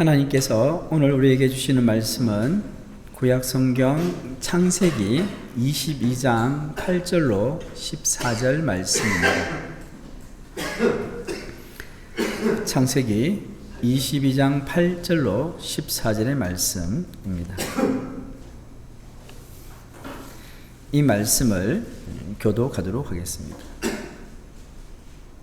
하나님께서 오늘 우리에게 주시는 말씀은 구약성경 창세기 22장 8절로 14절 말씀입니다. 창세기 22장 8절로 14절의 말씀입니다. 이 말씀을 교독하도록 하겠습니다.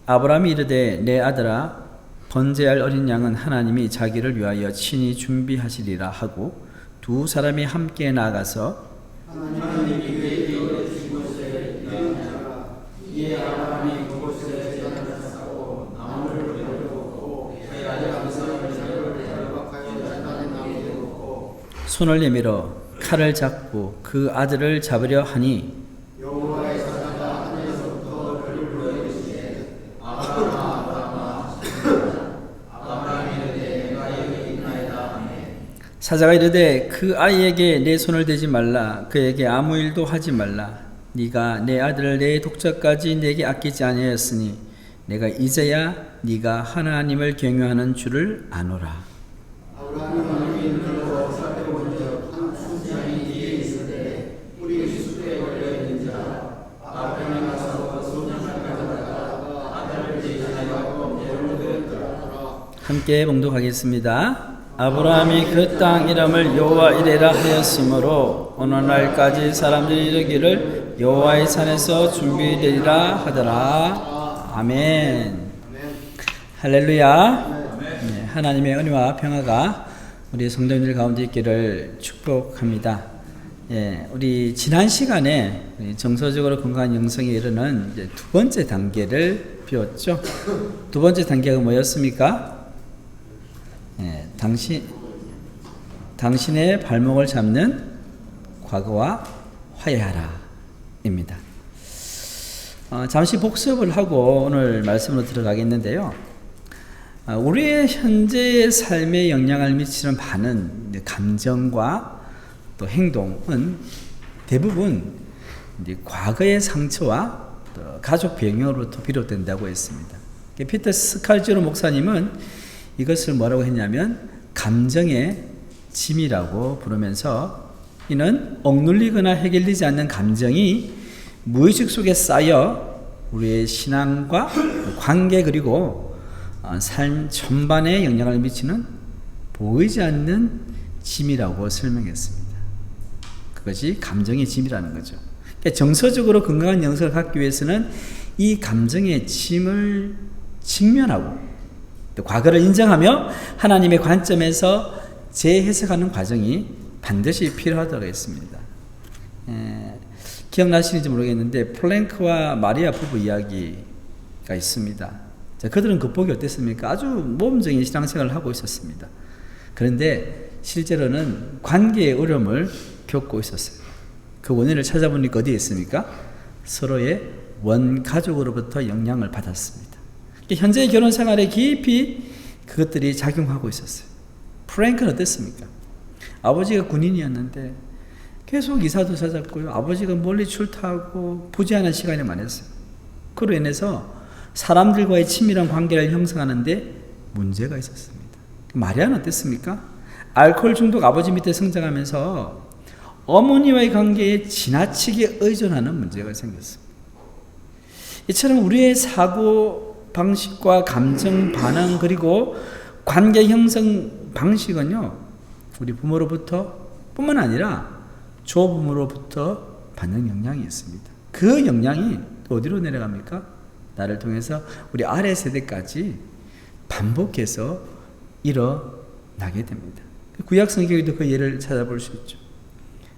아브라함이 이르되 내 아들아 번제할 어린 양은 하나님이 자기를 위하여 친히 준비하시리라 하고 두 사람이 함께 나아가서 하나님이 그에게 이르신 곳에 이르니라. 이에 아브라함이 그곳에 제단을 쌓고 나무를 베어놓고 그의 아들 암살을 결박하여 제단에 나무에 놓고 손을 내밀어 칼을 잡고 그 아들을 잡으려 하니 여호와의 사자가 하늘에서부터 그를 불러 이르시되 아브라함아 아브라함이 이르되 내가 여기 있나이다 하매 사자가 이르되 그 아이에게 내 손을 대지 말라 그에게 아무 일도 하지 말라 네가 내 아들을 내 독자까지 내게 아끼지 아니하였으니 내가 이제야 네가 하나님을 경외하는 줄을 아노라. 아브라함이 눈으로 살펴본즉 한 순양이 뒤에 있으되 뿔이 숫에 걸려 있는 자 아브라함이 가서 소년을 가져다가 아들을 제사하여 예물로 드렸더라. 함께 봉독하겠습니다. 아브라함이 그 땅 이름을 여호와 이레라 하였으므로 오늘날까지 사람들이 이르기를 여호와의 산에서 준비되리라 하더라. 아멘. 할렐루야. 네, 하나님의 은혜와 평화가 우리 성도님들 가운데 있기를 축복합니다. 예, 우리 지난 시간에 정서적으로 건강한 영성에 이르는 이제 두 번째 단계를 배웠죠. 두 번째 단계가 뭐였습니까? 예, 당신의 발목을 잡는 과거와 화해하라 입니다. 잠시 복습을 하고 오늘 말씀으로 들어가겠는데요. 우리의 현재의 삶에 영향을 미치는 많은 감정과 또 행동은 대부분 과거의 상처와 또 가족 배경으로부터 비롯된다고 했습니다. 피터 스칼지로 목사님은 이것을 뭐라고 했냐면 감정의 짐이라고 부르면서 이는 억눌리거나 해결되지 않는 감정이 무의식 속에 쌓여 우리의 신앙과 관계 그리고 삶 전반에 영향을 미치는 보이지 않는 짐이라고 설명했습니다. 그것이 감정의 짐이라는 거죠. 그러니까 정서적으로 건강한 영성을 갖기 위해서는 이 감정의 짐을 직면하고 또 과거를 인정하며 하나님의 관점에서 재해석하는 과정이 반드시 필요하다고 했습니다. 기억나시는지 모르겠는데 플랭크와 마리아 부부 이야기가 있습니다. 자, 그들은 극복이 어땠습니까? 아주 모범적인 신앙생활을 하고 있었습니다. 그런데 실제로는 관계의 어려움을 겪고 있었어요. 그 원인을 찾아보니까 어디에 있습니까? 서로의 원가족으로부터 영향을 받았습니다. 현재의 결혼 생활에 깊이 그것들이 작용하고 있었어요. 프랭크는 어땠습니까? 아버지가 군인이었는데 계속 이사도사 잡고요. 아버지가 멀리 출타하고 부재하는 시간이 많았어요. 그로 인해서 사람들과의 친밀한 관계를 형성하는데 문제가 있었습니다. 마리아는 어땠습니까? 알코올 중독 아버지 밑에 성장하면서 어머니와의 관계에 지나치게 의존하는 문제가 생겼습니다. 이처럼 우리의 사고 방식과 감정 반응 그리고 관계 형성 방식은요 우리 부모로부터 뿐만 아니라 조부모로부터 받는 영향이 있습니다. 그 영향이 어디로 내려갑니까? 나를 통해서 우리 아래 세대까지 반복해서 일어나게 됩니다. 구약 성경에도 그 예를 찾아볼 수 있죠.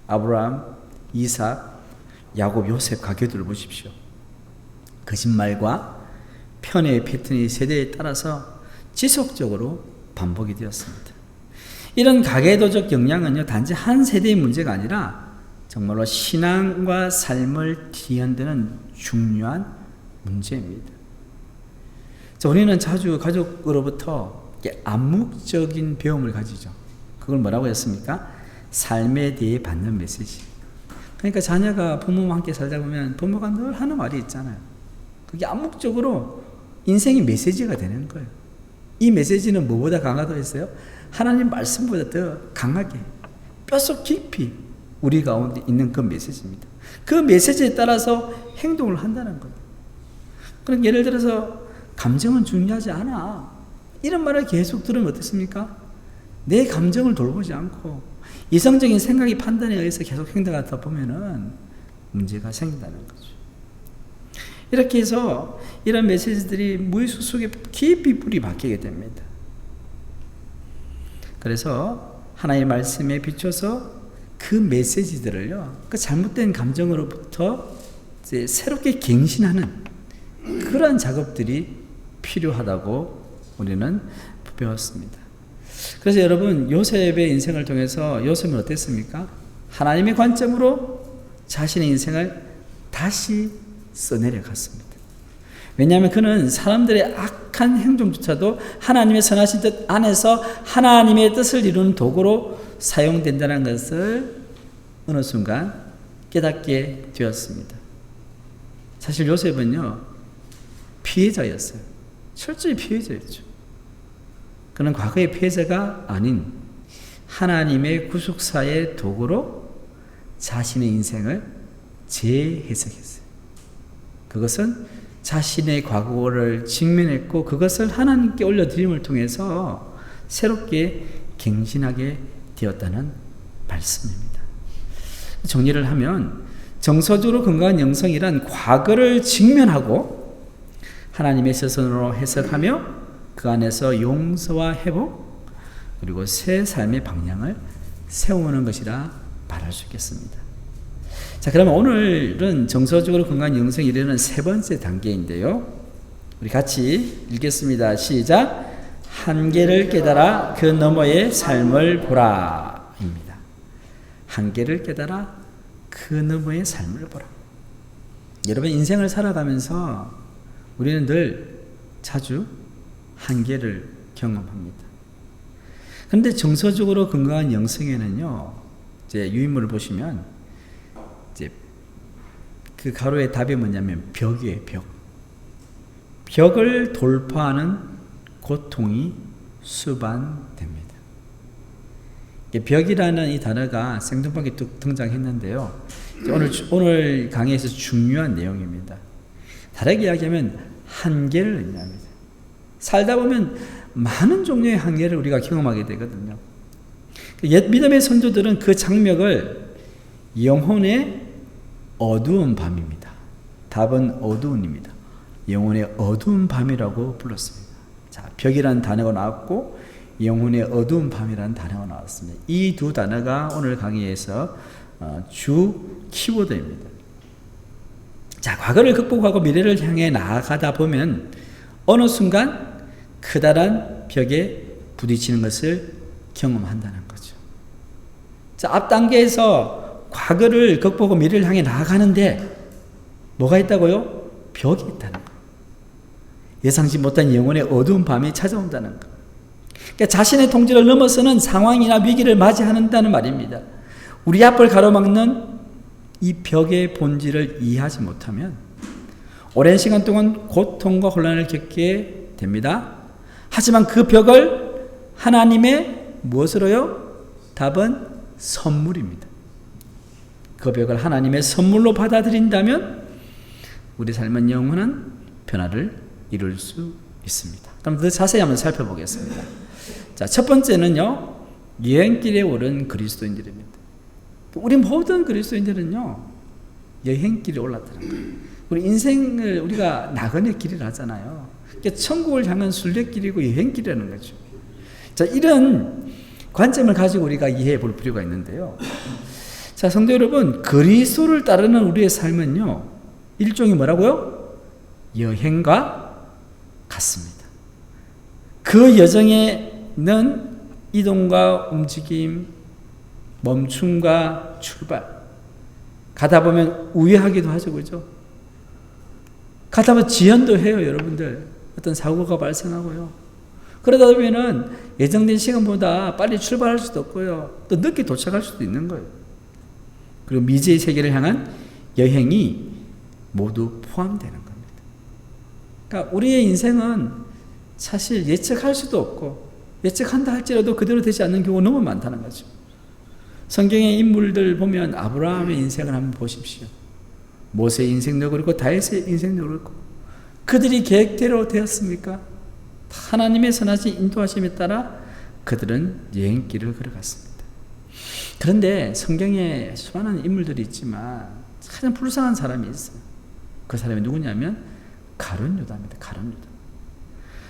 아브라함, 이삭, 야곱, 요셉 가교들을 보십시오. 거짓말과 편애의 패턴이 세대에 따라서 지속적으로 반복이 되었습니다. 이런 가계도적 영향은요 단지 한 세대의 문제가 아니라 정말로 신앙과 삶을 뒤흔드는 중요한 문제입니다. 자, 우리는 자주 가족으로부터 암묵적인 배움을 가지죠. 그걸 뭐라고 했습니까? 삶에 대해 받는 메시지. 그러니까 자녀가 부모와 함께 살다 보면 부모가 늘 하는 말이 있잖아요. 그게 암묵적으로 인생의 메시지가 되는 거예요. 이 메시지는 뭐보다 강하다고 했어요? 하나님 말씀보다 더 강하게 뼛속 깊이 우리 가운데 있는 그 메시지입니다. 그 메시지에 따라서 행동을 한다는 거예요. 그럼 예를 들어서 감정은 중요하지 않아, 이런 말을 계속 들으면 어떻습니까? 내 감정을 돌보지 않고 이성적인 생각이 판단에 의해서 계속 행동하다 보면은 문제가 생긴다는 거죠. 이렇게 해서 이런 메시지들이 무의식 속에 깊이 뿌리 박히게 됩니다. 그래서 하나님의 말씀에 비춰서 그 메시지들을요, 그 잘못된 감정으로부터 이제 새롭게 갱신하는 그러한 작업들이 필요하다고 우리는 배웠습니다. 그래서 여러분, 요셉의 인생을 통해서 요셉은 어땠습니까? 하나님의 관점으로 자신의 인생을 다시 써내려 갔습니다. 왜냐하면 그는 사람들의 악한 행동조차도 하나님의 선하신 뜻 안에서 하나님의 뜻을 이루는 도구로 사용된다는 것을 어느 순간 깨닫게 되었습니다. 사실 요셉은요, 피해자였어요. 철저히 피해자였죠. 그는 과거의 피해자가 아닌 하나님의 구속사의 도구로 자신의 인생을 재해석했어요. 그것은 자신의 과거를 직면했고 그것을 하나님께 올려드림을 통해서 새롭게 갱신하게 되었다는 말씀입니다. 정리를 하면 정서적으로 건강한 영성이란 과거를 직면하고 하나님의 시선으로 해석하며 그 안에서 용서와 회복 그리고 새 삶의 방향을 세우는 것이라 말할 수 있겠습니다. 자, 그러면 오늘은 정서적으로 건강한 영성이 이르는 세 번째 단계인데요. 우리 같이 읽겠습니다. 시작. 한계를 깨달아 그 너머의 삶을 보라 입니다. 한계를 깨달아 그 너머의 삶을 보라. 여러분, 인생을 살아가면서 우리는 늘 자주 한계를 경험합니다. 그런데 정서적으로 건강한 영성에는요, 이제 유인물을 보시면 이제 그 가로의 답이 뭐냐면 벽이에요, 벽. 벽을 돌파하는 고통이 수반됩니다. 벽이라는 이 단어가 생뚱하게 뚝 등장했는데요. 오늘 강의에서 중요한 내용입니다. 다르게 이야기하면 한계를 의미합니다. 살다 보면 많은 종류의 한계를 우리가 경험하게 되거든요. 옛 믿음의 선조들은 그 장벽을 영혼의 어두운 밤입니다. 답은 어두운입니다. 영혼의 어두운 밤이라고 불렀습니다. 자, 벽이라는 단어가 나왔고 영혼의 어두운 밤이라는 단어가 나왔습니다. 이 두 단어가 오늘 강의에서 주 키워드입니다. 자, 과거를 극복하고 미래를 향해 나아가다 보면 어느 순간 커다란 벽에 부딪히는 것을 경험한다는 거죠. 자, 앞 단계에서 과거를 극복하고 미래를 향해 나아가는데 뭐가 있다고요? 벽이 있다는 거. 예상치 못한 영혼의 어두운 밤이 찾아온다는 거. 그러니까 자신의 통제를 넘어서는 상황이나 위기를 맞이한다는 말입니다. 우리 앞을 가로막는 이 벽의 본질을 이해하지 못하면 오랜 시간 동안 고통과 혼란을 겪게 됩니다. 하지만 그 벽을 하나님의 무엇으로요? 답은 선물입니다. 그 벽을 하나님의 선물로 받아들인다면 우리 삶은 영원한 변화를 이룰 수 있습니다. 그럼 더 자세히 한번 살펴보겠습니다. 자, 첫 번째는요, 여행길에 오른 그리스도인들입니다. 우리 모든 그리스도인들은요, 여행길에 올랐다는 거예요. 우리 인생을 우리가 나그네 길이라 하잖아요. 그러니까 천국을 향한 순례길이고 여행길이라는 거죠. 자, 이런 관점을 가지고 우리가 이해해 볼 필요가 있는데요. 자, 성도 여러분, 그리스도를 따르는 우리의 삶은요, 일종의 뭐라고요? 여행과 같습니다. 그 여정에는 이동과 움직임, 멈춤과 출발, 가다 보면 우회하기도 하죠, 그죠? 가다 보면 지연도 해요, 여러분들. 어떤 사고가 발생하고요. 그러다 보면은 예정된 시간보다 빨리 출발할 수도 없고요. 또 늦게 도착할 수도 있는 거예요. 그리고 미지의 세계를 향한 여행이 모두 포함되는 겁니다. 그러니까 우리의 인생은 사실 예측할 수도 없고 예측한다 할지라도 그대로 되지 않는 경우가 너무 많다는 거죠. 성경의 인물들 보면 아브라함의 인생을 한번 보십시오. 모세의 인생도 그렇고 다윗의 인생도 그렇고 그들이 계획대로 되었습니까? 하나님의 선하신 인도하심에 따라 그들은 여행길을 걸어갔습니다. 그런데 성경에 수많은 인물들이 있지만 가장 불쌍한 사람이 있어요. 그 사람이 누구냐면 가룟 유다입니다. 가룟 유다.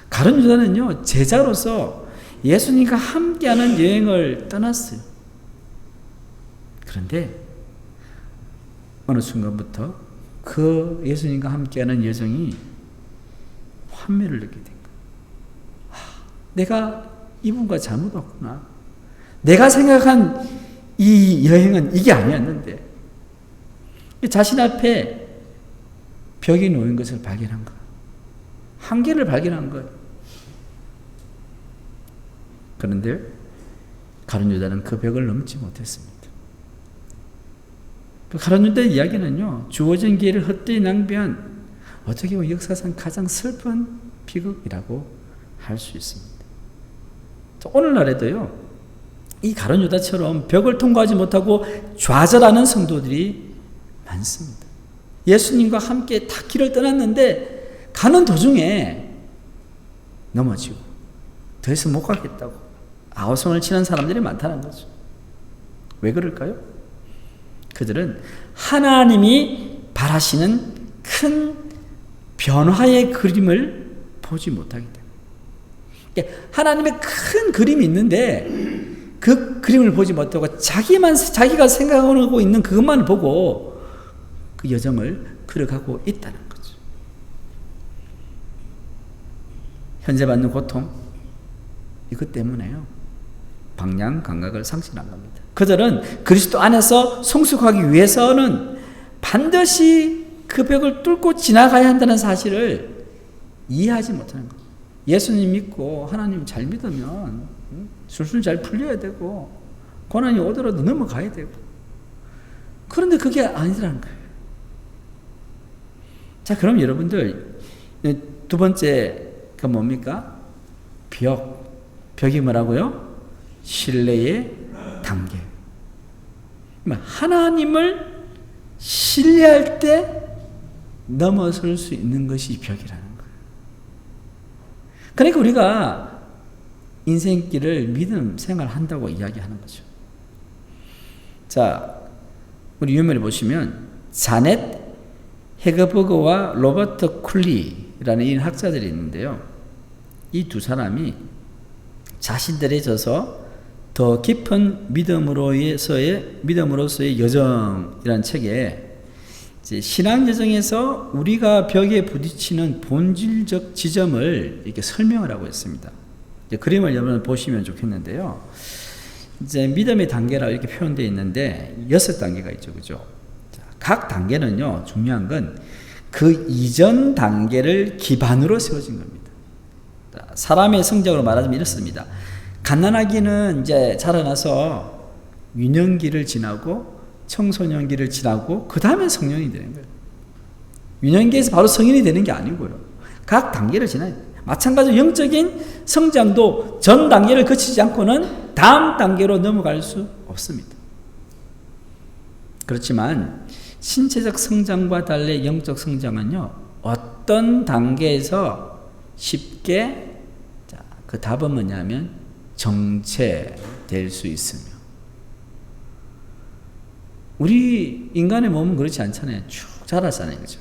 가룟 유다는요, 제자로서 예수님과 함께하는 여행을 떠났어요. 그런데 어느 순간부터 그 예수님과 함께하는 여정이 환멸을 느끼게 된 거예요. 내가 이분과 잘못 왔구나. 내가 생각한 이 여행은 이게 아니었는데 자신 앞에 벽이 놓인 것을 발견한 거예요. 한계를 발견한 거예요. 그런데 가룟 유다는 그 벽을 넘지 못했습니다. 가룟 유다의 이야기는요, 주어진 기회를 헛되이 낭비한 어떻게 보면 역사상 가장 슬픈 비극이라고 할 수 있습니다. 오늘날에도요, 이 가룟 유다처럼 벽을 통과하지 못하고 좌절하는 성도들이 많습니다. 예수님과 함께 다 길을 떠났는데 가는 도중에 넘어지고 더 이상 못 가겠다고 아우성을 치는 사람들이 많다는 거죠. 왜 그럴까요? 그들은 하나님이 바라시는 큰 변화의 그림을 보지 못하기 때문에, 하나님의 큰 그림이 있는데 그 그림을 보지 못하고 자기가 생각하고 있는 그것만을 보고 그 여정을 걸어가고 있다는 거죠. 현재 받는 고통, 이것 때문에요, 방향 감각을 상실한 겁니다. 그들은 그리스도 안에서 성숙하기 위해서는 반드시 그 벽을 뚫고 지나가야 한다는 사실을 이해하지 못하는 거예요. 예수님 믿고 하나님 잘 믿으면 술술 잘 풀려야 되고 고난이 오더라도 넘어가야 되고, 그런데 그게 아니라는 거예요. 자, 그럼 여러분들 두 번째가 뭡니까? 벽이 뭐라고요? 신뢰의 단계. 하나님을 신뢰할 때 넘어설 수 있는 것이 벽이라는 거예요. 그러니까 우리가 인생길을 믿음 생활한다고 이야기하는 거죠. 자, 우리 유명을 보시면 자넷 헤거버그와 로버트 쿨리라는 이 학자들이 있는데요. 이 두 사람이 자신들에 져서 더 깊은 믿음으로서의 여정이라는 책에 신앙 여정에서 우리가 벽에 부딪히는 본질적 지점을 이렇게 설명을 하고 있습니다. 그림을 여러분 보시면 좋겠는데요. 이제 믿음의 단계라 이렇게 표현되어 있는데 6단계가 있죠, 그죠? 각 단계는요, 중요한 건 그 이전 단계를 기반으로 세워진 겁니다. 사람의 성적으로 말하자면 이렇습니다. 갓난아기는 이제 자라나서 유년기를 지나고 청소년기를 지나고 그 다음에 성년이 되는 거예요. 유년기에서 바로 성인이 되는 게 아니고요. 각 단계를 지나야 돼요. 마찬가지로 영적인 성장도 전 단계를 거치지 않고는 다음 단계로 넘어갈 수 없습니다. 그렇지만 신체적 성장과 달리 영적 성장은요, 어떤 단계에서 쉽게, 그 답은 뭐냐면 정체될 수 있으며, 우리 인간의 몸은 그렇지 않잖아요. 쭉 자라잖아요, 그죠?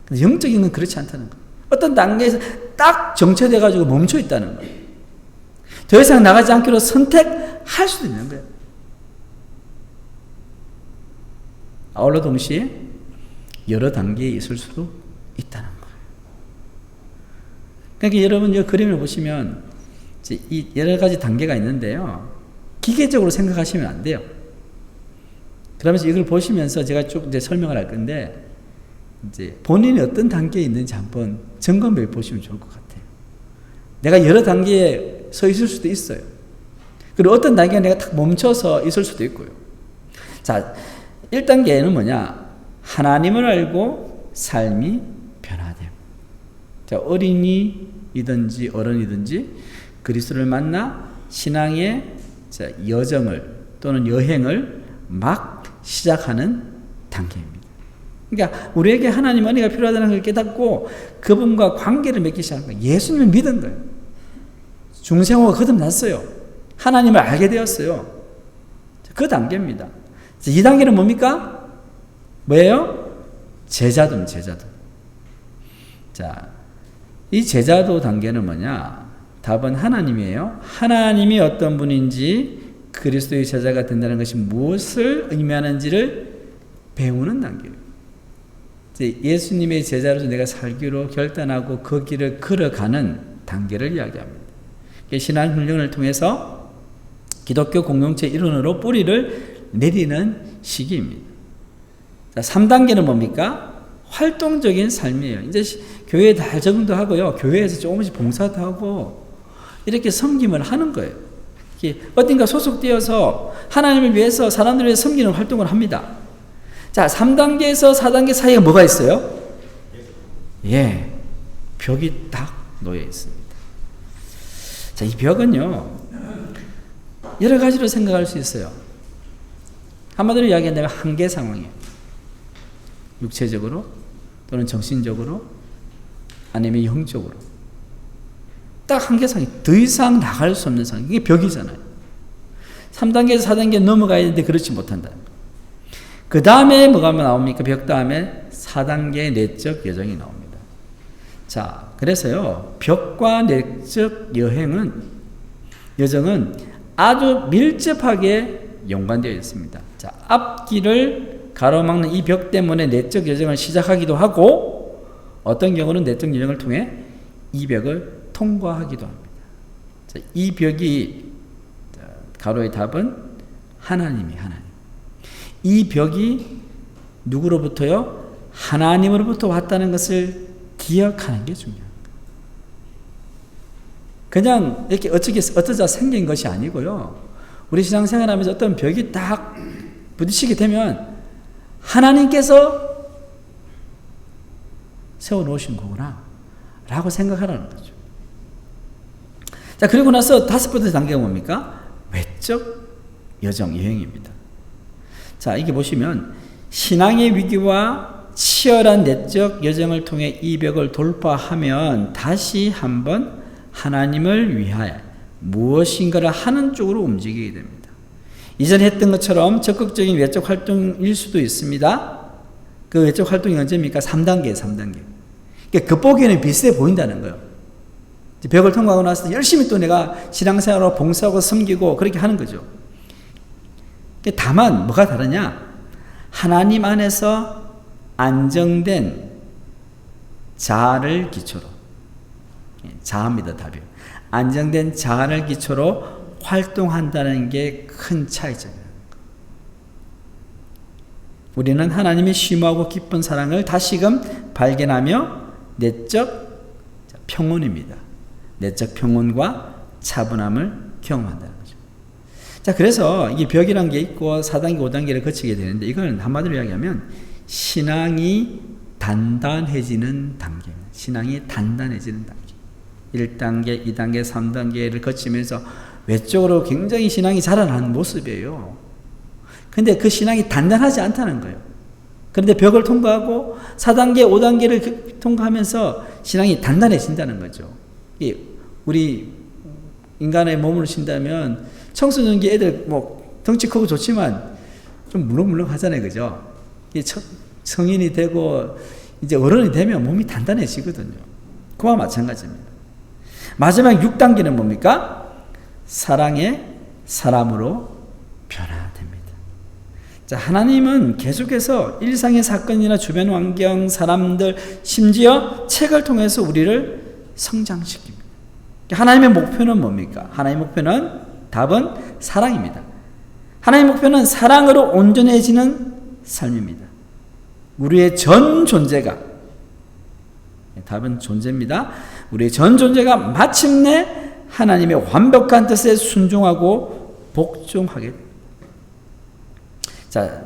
근데 영적인 건 그렇지 않다는 거예요. 어떤 단계에서 딱 정체돼가지고 멈춰 있다는 거예요. 더 이상 나가지 않기로 선택할 수도 있는 거예요. 아울러 동시에 여러 단계에 있을 수도 있다는 거예요. 그러니까 여러분 이 그림을 보시면 이 여러 가지 단계가 있는데요, 기계적으로 생각하시면 안 돼요. 그러면서 이걸 보시면서 제가 쭉 이제 설명을 할 건데, 이제 본인이 어떤 단계에 있는지 한번 점검해 보시면 좋을 것 같아요. 내가 여러 단계에 서 있을 수도 있어요. 그리고 어떤 단계에 내가 딱 멈춰서 있을 수도 있고요. 자, 1단계는 뭐냐? 하나님을 알고 삶이 변화됨. 자, 어린이이든지 어른이든지 그리스도를 만나 신앙의 여정을 또는 여행을 막 시작하는 단계입니다. 그러니까 우리에게 하나님 은혜가 필요하다는 걸 깨닫고 그분과 관계를 맺기 시작한 거예요. 예수님을 믿은 거예요. 중생호가 거듭났어요. 하나님을 알게 되었어요. 그 단계입니다. 이 단계는 뭡니까? 뭐예요? 제자도. 자, 이 제자도 단계는 뭐냐? 답은 하나님이에요. 하나님이 어떤 분인지 그리스도의 제자가 된다는 것이 무엇을 의미하는지를 배우는 단계예요. 예수님의 제자로서 내가 살기로 결단하고 그 길을 걸어가는 단계를 이야기합니다. 신앙 훈련을 통해서 기독교 공동체 일원으로 뿌리를 내리는 시기입니다. 자, 3단계는 뭡니까? 활동적인 삶이에요. 이제 교회에 다 적응도 하고요. 교회에서 조금씩 봉사도 하고 이렇게 섬김을 하는 거예요. 어딘가 소속되어서 하나님을 위해서 사람들을 위해서 섬기는 활동을 합니다. 자, 3단계에서 4단계 사이에 뭐가 있어요? 예, 벽이 딱 놓여 있습니다. 자, 이 벽은요, 여러 가지로 생각할 수 있어요. 한마디로 이야기한다면 한계 상황이에요. 육체적으로 또는 정신적으로 아니면 영적으로 딱 한계 상황이 더 이상 나갈 수 없는 상황. 이게 벽이잖아요. 3단계에서 4단계 넘어가야 되는데 그렇지 못한다. 그 다음에 뭐가 나옵니까? 벽 다음에 4단계의 내적 여정이 나옵니다. 자, 그래서요, 벽과 내적 여정은 아주 밀접하게 연관되어 있습니다. 자, 앞길을 가로막는 이 벽 때문에 내적 여정을 시작하기도 하고, 어떤 경우는 내적 여정을 통해 이 벽을 통과하기도 합니다. 자, 이 벽이, 가로의 답은 하나님. 이 벽이 누구로부터요? 하나님으로부터 왔다는 것을 기억하는 게 중요합니다. 그냥 이렇게 어쩌자 생긴 것이 아니고요. 우리 신앙생활하면서 어떤 벽이 딱 부딪히게 되면 하나님께서 세워놓으신 거구나 라고 생각하라는 거죠. 자, 그리고 나서 5번째 단계가 뭡니까? 외적 여행입니다. 자, 이게 보시면 신앙의 위기와 치열한 내적 여정을 통해 이 벽을 돌파하면 다시 한번 하나님을 위하여 무엇인가를 하는 쪽으로 움직이게 됩니다. 이전에 했던 것처럼 적극적인 외적 활동일 수도 있습니다. 그 외적 활동이 언제입니까? 3단계예요. 그러니까 겉보기에는 비슷해 보인다는 거예요. 벽을 통과하고 나서 열심히 또 내가 신앙생활로 봉사하고 섬기고 그렇게 하는 거죠. 다만 뭐가 다르냐? 하나님 안에서 안정된 자아를 기초로, 자아입니다, 답이요. 안정된 자아를 기초로 활동한다는 게 큰 차이점이에요. 우리는 하나님의 심오하고 깊은 사랑을 다시금 발견하며 내적 평온입니다. 내적 평온과 차분함을 경험한다는 거죠. 자, 그래서 이게 벽이란 게 있고 4단계, 5단계를 거치게 되는데 이건 한마디로 이야기하면 신앙이 단단해지는 단계입니다. 신앙이 단단해지는 단계. 1단계, 2단계, 3단계를 거치면서 외적으로 굉장히 신앙이 자라나는 모습이에요. 근데 그 신앙이 단단하지 않다는 거예요. 그런데 벽을 통과하고 4단계, 5단계를 통과하면서 신앙이 단단해진다는 거죠. 우리 인간의 몸으로 친다면 청소년기 애들 덩치 크고 좋지만 좀 물렁물렁 하잖아요. 그죠? 성인이 되고 이제 어른이 되면 몸이 단단해지거든요. 그와 마찬가지입니다. 마지막 6단계는 뭡니까? 사랑의 사람으로 변화됩니다. 자, 하나님은 계속해서 일상의 사건이나 주변 환경, 사람들, 심지어 책을 통해서 우리를 성장시킵니다. 하나님의 목표는 뭡니까? 하나님의 목표는 답은 사랑입니다. 하나님의 목표는 사랑으로 온전해지는 삶입니다. 우리의 전 존재가, 답은 존재입니다. 우리의 전 존재가 마침내 하나님의 완벽한 뜻에 순종하고 복종하게 됩니다. 자,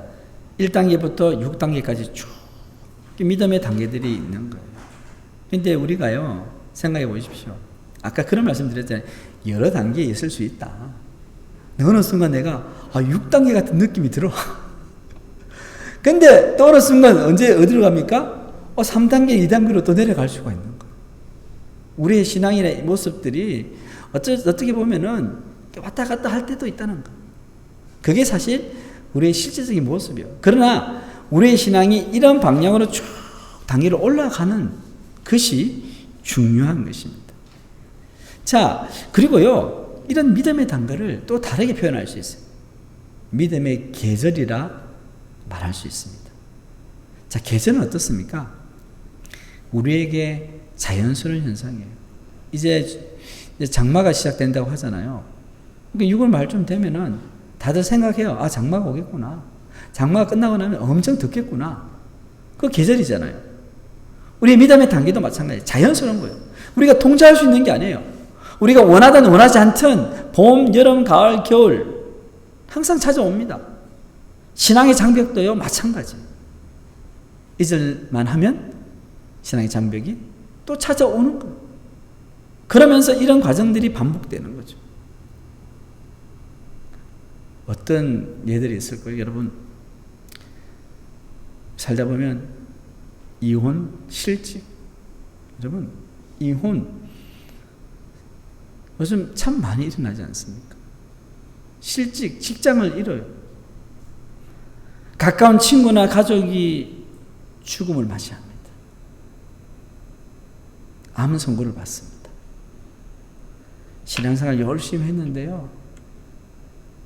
1단계부터 6단계까지 쭉 믿음의 단계들이 있는 거예요. 근데 우리가요, 생각해 보십시오. 아까 그런 말씀 드렸잖아요. 여러 단계에 있을 수 있다. 어느 순간 내가 6단계 같은 느낌이 들어. 근데 또 어느 순간 어디로 갑니까? 3단계, 2단계로 또 내려갈 수가 있는 거예요. 우리의 신앙의 모습들이 어떻게 보면은 왔다 갔다 할 때도 있다는 거예요. 그게 사실 우리의 실제적인 모습이에요. 그러나 우리의 신앙이 이런 방향으로 쭉 단계로 올라가는 것이 중요한 것입니다. 자, 그리고요, 이런 믿음의 단계를 또 다르게 표현할 수 있어요. 믿음의 계절이라 말할 수 있습니다. 자, 계절은 어떻습니까? 우리에게 자연스러운 현상이에요. 이제 장마가 시작된다고 하잖아요. 그러니까 6월 말쯤 되면은 다들 생각해요. 장마가 오겠구나. 장마가 끝나고 나면 엄청 덥겠구나. 그 계절이잖아요. 우리의 믿음의 단계도 마찬가지예요. 자연스러운 거예요. 우리가 통제할 수 있는 게 아니에요. 우리가 원하든 원하지 않든 봄, 여름, 가을, 겨울 항상 찾아옵니다. 신앙의 장벽도요, 마찬가지. 잊을만 하면 신앙의 장벽이 또 찾아오는 거예요. 그러면서 이런 과정들이 반복되는 거죠. 어떤 예들이 있을 거예요. 여러분, 살다 보면 이혼, 실직. 여러분, 이혼 요즘 참 많이 일어나지 않습니까? 실직, 직장을 잃어요. 가까운 친구나 가족이 죽음을 맞이합니다. 암 선고를 받습니다. 신앙생활 열심히 했는데요,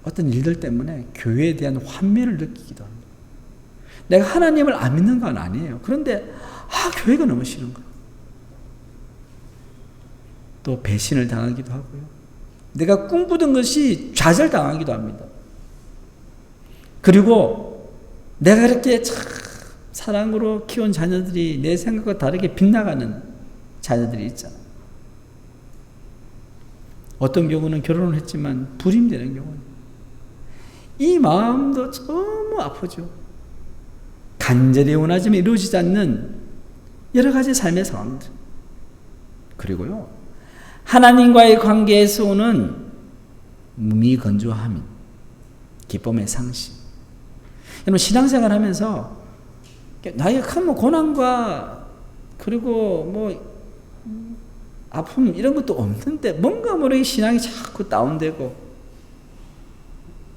어떤 일들 때문에 교회에 대한 환멸을 느끼기도 합니다. 내가 하나님을 안 믿는 건 아니에요. 그런데 교회가 너무 싫은 거예요. 또 배신을 당하기도 하고요. 내가 꿈꾸던 것이 좌절당하기도 합니다. 그리고 내가 그렇게 참 사랑으로 키운 자녀들이 내 생각과 다르게 빗나가는 자녀들이 있잖아요. 어떤 경우는 결혼을 했지만 불임되는 경우는 이 마음도 너무 아프죠. 간절히 원하지만 이루어지지 않는 여러 가지 삶의 상황들. 그리고요, 하나님과의 관계에서 오는 무미건조함인 기쁨의 상실. 여러분, 신앙생활 하면서 나의 큰 고난과 그리고 아픔 이런 것도 없는데 뭔가 모르게 신앙이 자꾸 다운되고,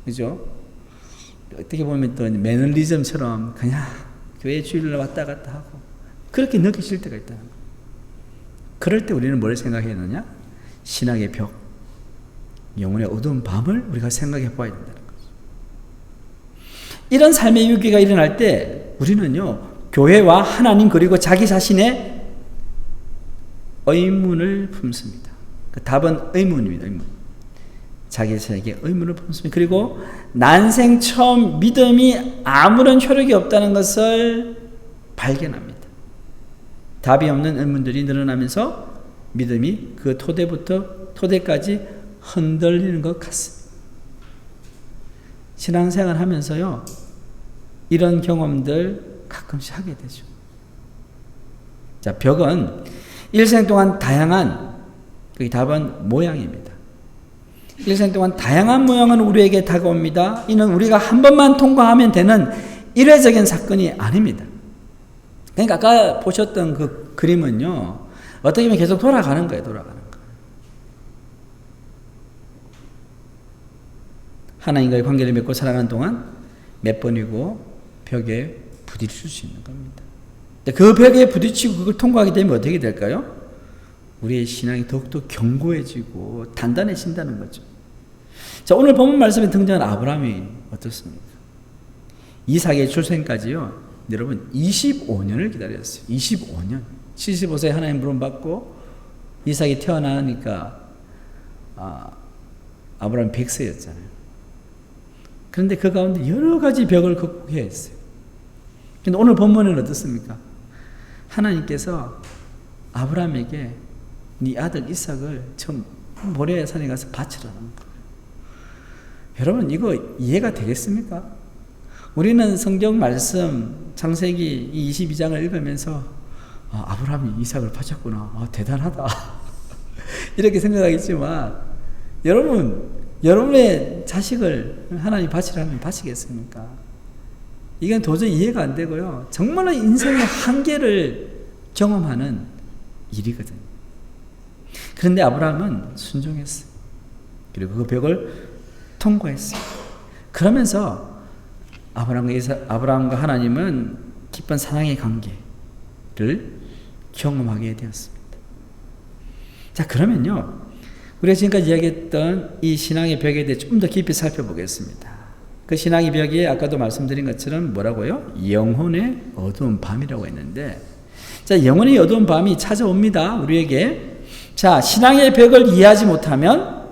그죠? 어떻게 보면 또 매너리즘처럼 그냥 교회 주일날 왔다 갔다 하고 그렇게 느끼실 때가 있다는 거예요. 그럴 때 우리는 뭘 생각해야 되느냐? 신앙의 벽, 영혼의 어두운 밤을 우리가 생각해 봐야 된다는 거죠. 이런 삶의 위기가 일어날 때 우리는요, 교회와 하나님 그리고 자기 자신의 의문을 품습니다. 그 답은 의문입니다. 의문. 자기 자신에게 의문을 품습니다. 그리고 난생 처음 믿음이 아무런 효력이 없다는 것을 발견합니다. 답이 없는 의문들이 늘어나면서 믿음이 그 토대부터 토대까지 흔들리는 것 같습니다. 신앙생활 하면서요, 이런 경험들 가끔씩 하게 되죠. 자, 벽은 일생 동안 다양한, 그 답은 모양입니다. 일생 동안 다양한 모양은 우리에게 다가옵니다. 이는 우리가 한 번만 통과하면 되는 일회적인 사건이 아닙니다. 그러니까 아까 보셨던 그 그림은요, 어떻게 보면 계속 돌아가는 거예요. 돌아가는 거. 하나님과의 관계를 맺고 살아가는 동안 몇 번이고 벽에 부딪힐 수 있는 겁니다. 그 벽에 부딪히고 그걸 통과하게 되면 어떻게 될까요? 우리의 신앙이 더욱더 견고해지고 단단해진다는 거죠. 자, 오늘 본문 말씀에 등장한 아브라함이 어떻습니까? 이삭의 출생까지요, 여러분 25년을 기다렸어요. 25년. 75세에 하나님 부름 받고 이삭이 태어나니까 아브라함 100세였잖아요. 그런데 그 가운데 여러 가지 벽을 극복해야 했어요. 근데 오늘 본문은 어떻습니까? 하나님께서 아브라함에게 네 아들 이삭을 저 모리아 산에 가서 바치라는 거예요. 여러분, 이거 이해가 되겠습니까? 우리는 성경 말씀 창세기 22장을 읽으면서 아브라함이 이삭을 바쳤구나. 대단하다. 이렇게 생각하겠지만 여러분의 자식을 하나님 바치라면 바치겠습니까? 이건 도저히 이해가 안 되고요. 정말로 인생의 한계를 경험하는 일이거든요. 그런데 아브라함은 순종했어요. 그리고 그 벽을 통과했어요. 그러면서 아브라함과 하나님은 깊은 사랑의 관계를 경험하게 되었습니다. 자, 그러면요, 우리가 지금까지 이야기했던 이 신앙의 벽에 대해 좀 더 깊이 살펴보겠습니다. 그 신앙의 벽이 아까도 말씀드린 것처럼 뭐라고요? 영혼의 어두운 밤이라고 했는데, 자, 영혼의 어두운 밤이 찾아옵니다, 우리에게. 자, 신앙의 벽을 이해하지 못하면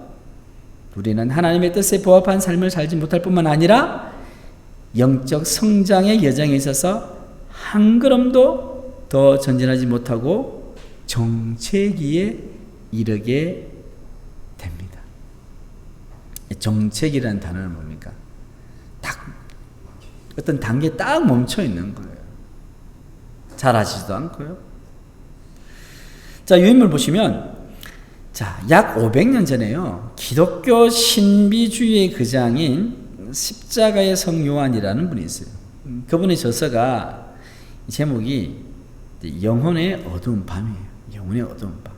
우리는 하나님의 뜻에 부합한 삶을 살지 못할 뿐만 아니라 영적 성장의 여정에 있어서 한 걸음도 더 전진하지 못하고 정체기에 이르게 됩니다. 정체기라는 단어는 뭡니까? 딱 어떤 단계에 딱 멈춰 있는 거예요. 잘하지도 않고요. 자, 유인물 보시면, 자, 약 500년 전에요, 기독교 신비주의의 거장인 십자가의 성 요한이라는 분이 있어요. 그분의 저서가 제목이 영혼의 어두운 밤이에요. 영혼의 어두운 밤.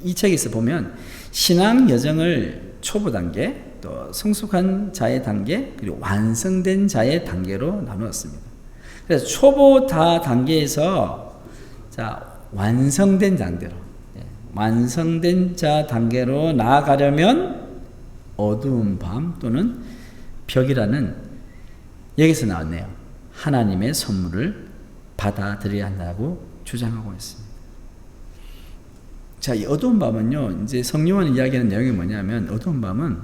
이 책에서 보면 신앙 여정을 초보 단계, 또 성숙한 자의 단계, 그리고 완성된 자의 단계로 나누었습니다. 그래서 초보 단계에서 자, 완성된 단계로, 완성된 자 단계로 나아가려면 어두운 밤 또는 벽이라는, 여기서 나왔네요, 하나님의 선물을 받아들여야 한다고 주장하고 있습니다. 자, 이 어두운 밤은요, 이제 성요한이 이야기하는 내용이 뭐냐면, 어두운 밤은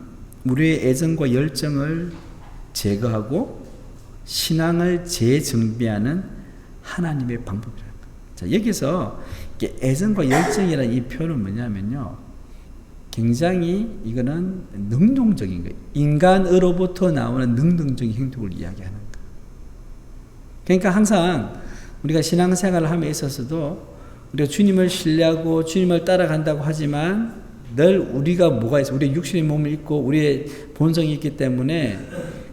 우리의 애정과 열정을 제거하고 신앙을 재정비하는 하나님의 방법이라는 거예요. 자, 여기서 애정과 열정이라는 이 표현은 뭐냐면요, 굉장히 이거는 능동적인 거예요. 인간으로부터 나오는 능동적인 행동을 이야기하는 거예요. 그러니까 항상 우리가 신앙생활을 함에 있어서도 우리가 주님을 신뢰하고 주님을 따라간다고 하지만 늘 우리가 뭐가 있어? 우리의 육신의 몸을 입고 우리의 본성이 있기 때문에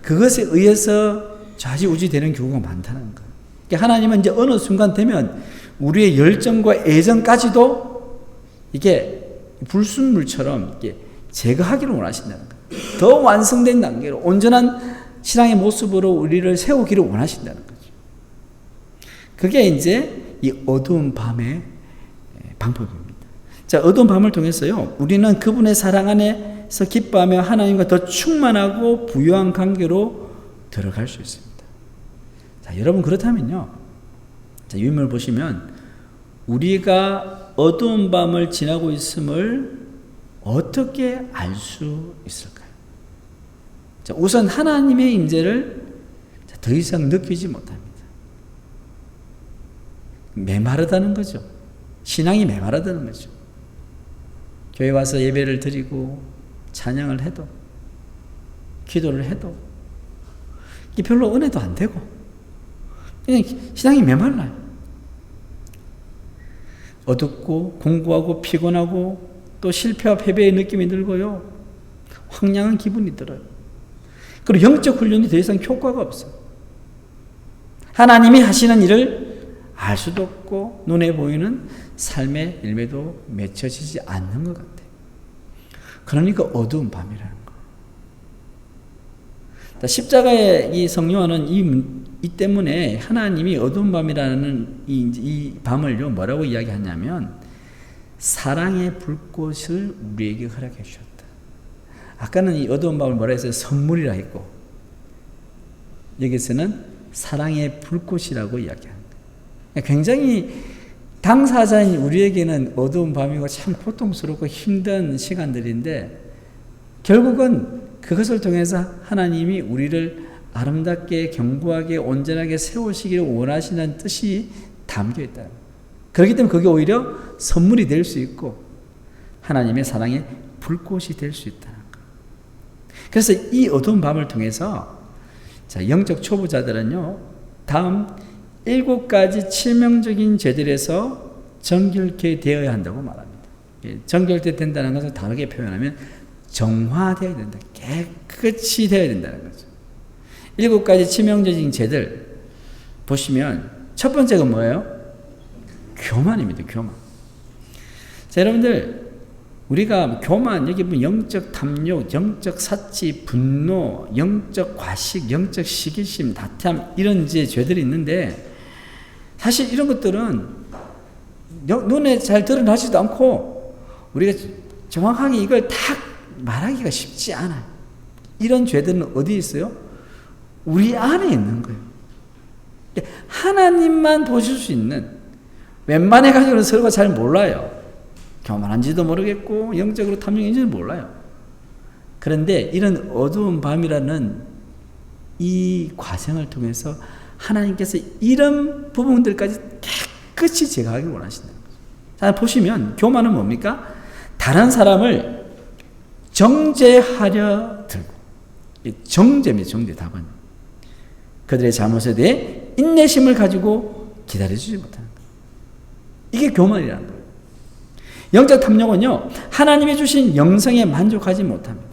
그것에 의해서 좌지우지되는 경우가 많다는 거예요. 그러니까 하나님은 이제 어느 순간 되면 우리의 열정과 애정까지도 이게 불순물처럼 이렇게 제거하기를 원하신다는 거예요. 더 완성된 단계로 온전한 신앙의 모습으로 우리를 세우기를 원하신다는 거죠. 그게 이제 이 어두운 밤의 방법입니다. 자, 어두운 밤을 통해서요, 우리는 그분의 사랑 안에서 기뻐하며 하나님과 더 충만하고 부유한 관계로 들어갈 수 있습니다. 자, 여러분, 그렇다면요, 자, 유인물 보시면 우리가 어두운 밤을 지나고 있음을 어떻게 알 수 있을까요? 자, 우선 하나님의 임재를 더 이상 느끼지 못합니다. 메마르다는 거죠. 신앙이 메마르다는 거죠. 교회 와서 예배를 드리고 찬양을 해도, 기도를 해도 이게 별로 은혜도 안 되고 그냥 신앙이 메말라요. 어둡고 공고하고 피곤하고 또 실패와 패배의 느낌이 들고요, 황량한 기분이 들어요. 그리고 영적 훈련이 더 이상 효과가 없어요. 하나님이 하시는 일을 알 수도 없고 눈에 보이는 삶의 열매도 맺혀지지 않는 것 같아요. 그러니까 어두운 밤이라는 거. 십자가의 이 성요한은 이 때문에 하나님이 어두운 밤이라는 이 밤을요, 뭐라고 이야기하냐면 사랑의 불꽃을 우리에게 허락해 주셨다. 아까는 이 어두운 밤을 뭐라 했어요? 선물이라 했고, 여기서는 사랑의 불꽃이라고 이야기합니다. 굉장히 당사자인 우리에게는 어두운 밤이고 참 고통스럽고 힘든 시간들인데, 결국은 그것을 통해서 하나님이 우리를 아름답게 견고하게 온전하게 세우시기를 원하시는 뜻이 담겨 있다. 그렇기 때문에 그게 오히려 선물이 될 수 있고 하나님의 사랑의 불꽃이 될 수 있다는 거. 그래서 이 어두운 밤을 통해서, 자, 영적 초보자들은요, 다음 7가지 치명적인 죄들에서 정결케 되어야 한다고 말합니다. 정결케 된다는 것을 다르게 표현하면 정화되어야 된다. 깨끗이 되어야 된다는 거죠. 7가지 치명적인 죄들 보시면 첫 번째가 뭐예요? 교만입니다. 교만. 자, 여러분들 우리가 교만, 여기 보면 영적 탐욕, 영적 사치, 분노, 영적 과식, 영적 시기심, 다툼 이런 이제 죄들이 있는데 사실 이런 것들은 눈에 잘 드러나지도 않고 우리가 정확하게 이걸 딱 말하기가 쉽지 않아요. 이런 죄들은 어디에 있어요? 우리 안에 있는 거예요. 하나님만 보실 수 있는, 웬만해 가지고는 서로가 잘 몰라요. 교만한지도 모르겠고 영적으로 탐욕인지는 몰라요. 그런데 이런 어두운 밤이라는 이 과정을 통해서 하나님께서 이런 부분들까지 깨끗이 제거하기 원하신다는 거죠. 자, 보시면 교만은 뭡니까? 다른 사람을 정죄하려 들고, 정죄입니다. 정죄 답은 그들의 잘못에 대해 인내심을 가지고 기다려주지 못하는 거예요. 이게 교만이라는 거예요. 영적 탐욕은요, 하나님이 주신 영성에 만족하지 못합니다.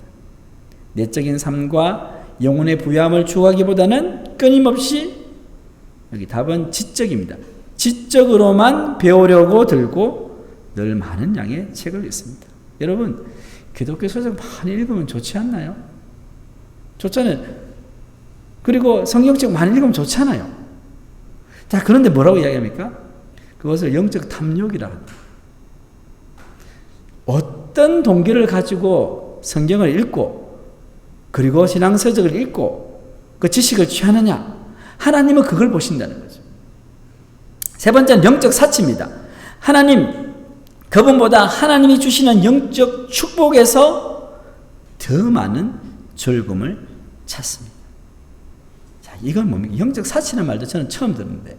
내적인 삶과 영혼의 부유함을 추구하기보다는 끊임없이, 여기 답은 지적입니다. 지적으로만 배우려고 들고 늘 많은 양의 책을 읽습니다. 여러분, 기독교 서적 많이 읽으면 좋지 않나요? 좋잖아요. 그리고 성경책 많이 읽으면 좋잖아요. 자, 그런데 뭐라고 이야기합니까? 그것을 영적 탐욕이라 합니다. 어떤 동기를 가지고 성경을 읽고 그리고 신앙서적을 읽고 그 지식을 취하느냐, 하나님은 그걸 보신다는 거죠. 세 번째는 영적 사치입니다. 하나님, 그분보다 하나님이 주시는 영적 축복에서 더 많은 즐거움을 찾습니다. 자, 이건 뭡니까? 영적 사치는 말도 저는 처음 듣는데,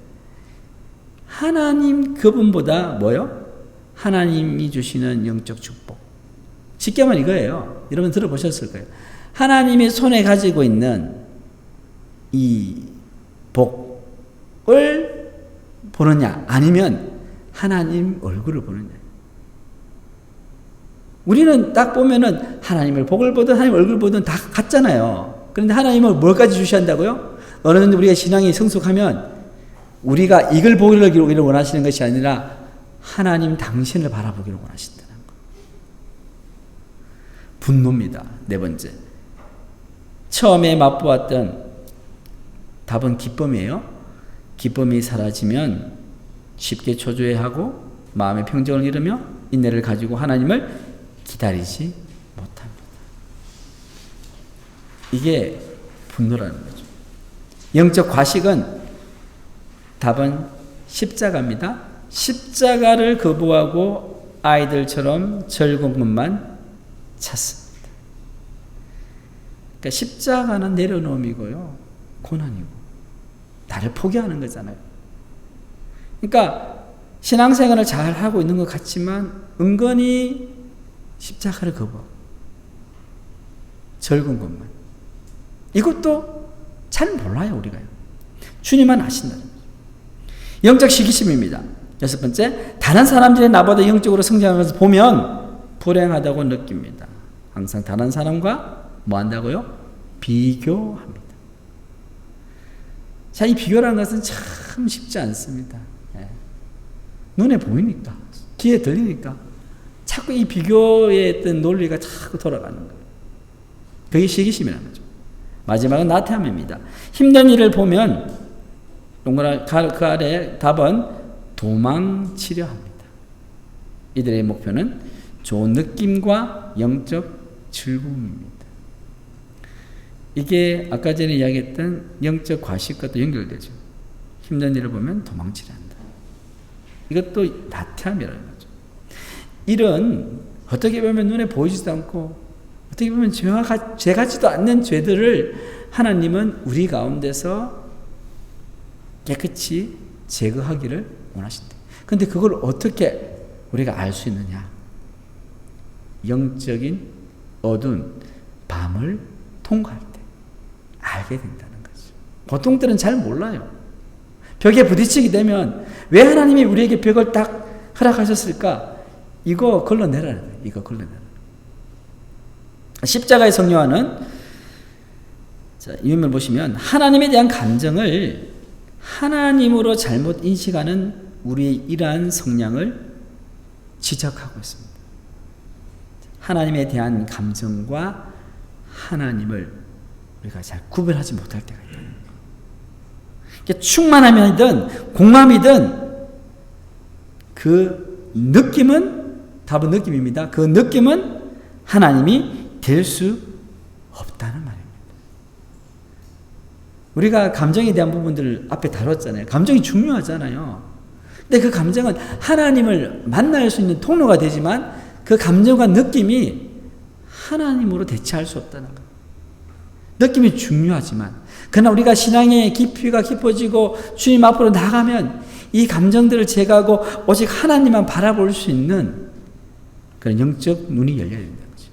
하나님 그분보다 뭐요? 하나님이 주시는 영적 축복. 쉽게 말하면 이거예요. 여러분 들어보셨을 거예요. 하나님이 손에 가지고 있는 이 복을 보느냐, 아니면 하나님 얼굴을 보느냐. 우리는 딱 보면은 하나님을 복을 보든 하나님 얼굴을 보든 다 같잖아요. 그런데 하나님은 뭘까지 주셔야 한다고요? 어느 정도 우리가 신앙이 성숙하면 우리가 이걸 보기를 원하시는 것이 아니라 하나님 당신을 바라보기를 원하신다는 거. 분노입니다. 네 번째. 처음에 맛보았던 답은 기쁨이에요. 기쁨이 사라지면 쉽게 초조해하고 마음의 평정을 잃으며 인내를 가지고 하나님을 기다리지 못합니다. 이게 분노라는 거죠. 영적 과식은 답은 십자가입니다. 십자가를 거부하고 아이들처럼 즐거운 것만 찾습니다. 그러니까 십자가는 내려놓음이고요, 고난이고 나를 포기하는 거잖아요. 그러니까 신앙생활을 잘 하고 있는 것 같지만 은근히 십자가를 거부하고 즐거운 것만, 이것도 잘 몰라요. 우리가요. 주님만 아신다는 거죠. 영적 시기심입니다. 여섯 번째, 다른 사람들이 나보다 영적으로 성장하는 것을 보면 불행하다고 느낍니다. 항상 다른 사람과 뭐 한다고요? 비교합니다. 자, 이 비교라는 것은 참 쉽지 않습니다. 눈에 보이니까, 귀에 들리니까 자꾸 이 비교의 어떤 논리가 자꾸 돌아가는 거예요. 그게 시기심이라는 거죠. 마지막은 나태함입니다. 힘든 일을 보면 동그란 그 아래 답은 도망치려 합니다. 이들의 목표는 좋은 느낌과 영적 즐거움입니다. 이게 아까 전에 이야기했던 영적 과식과도 연결되죠. 힘든 일을 보면 도망치려 한다. 이것도 나태함이라는 거죠. 이런 어떻게 보면 눈에 보이지도 않고 어떻게 보면 죄 같지도 않는 죄들을 하나님은 우리 가운데서 깨끗이 제거하기를 원하신다. 그런데 그걸 어떻게 우리가 알 수 있느냐? 영적인 어두운 밤을 통과할 때 알게 된다는 거죠. 보통 때는 잘 몰라요. 벽에 부딪히게 되면 왜 하나님이 우리에게 벽을 딱 허락하셨을까? 이거 걸러내라. 이거 걸러내라. 십자가의 성령화는, 자, 이면을 보시면 하나님에 대한 감정을 하나님으로 잘못 인식하는 우리의 이러한 성향을 지적하고 있습니다. 하나님에 대한 감정과 하나님을 우리가 잘 구별하지 못할 때가 있다. 그러니까 충만함이든 공감이든 그 느낌은, 답은 느낌입니다. 그 느낌은 하나님이 될 수 없다는 말입니다. 우리가 감정에 대한 부분들을 앞에 다뤘잖아요. 감정이 중요하잖아요. 근데 그 감정은 하나님을 만날 수 있는 통로가 되지만 그 감정과 느낌이 하나님으로 대체할 수 없다는 거예요. 느낌이 중요하지만, 그러나 우리가 신앙의 깊이가 깊어지고 주님 앞으로 나가면 이 감정들을 제거하고 오직 하나님만 바라볼 수 있는 그런 영적 눈이 열려야 된다는 거죠.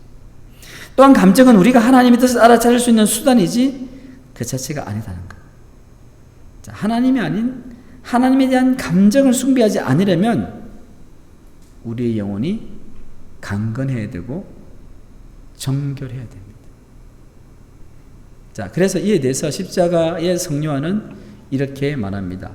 또한 감정은 우리가 하나님의 뜻을 알아차릴 수 있는 수단이지 그 자체가 아니다는 거예요. 자, 하나님이 아닌 하나님에 대한 감정을 숭배하지 않으려면 우리의 영혼이 강건해야 되고 정결해야 됩니다. 자, 그래서 이에 대해서 십자가의 성령화는 이렇게 말합니다.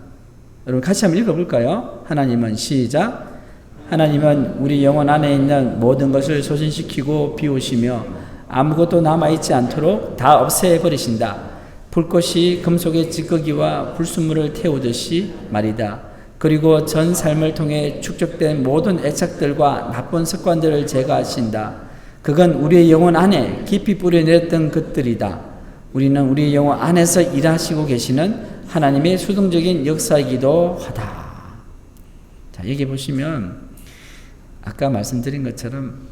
여러분 같이 한번 읽어볼까요? 하나님은, 시작. 하나님은 우리 영혼 안에 있는 모든 것을 소진시키고 비우시며 아무것도 남아있지 않도록 다 없애버리신다. 불꽃이 금속의 찌꺼기와 불순물을 태우듯이 말이다. 그리고 전 삶을 통해 축적된 모든 애착들과 나쁜 습관들을 제거하신다. 그건 우리의 영혼 안에 깊이 뿌려내렸던 것들이다. 우리는 우리의 영혼 안에서 일하시고 계시는 하나님의 수동적인 역사이기도 하다. 자, 여기 보시면 아까 말씀드린 것처럼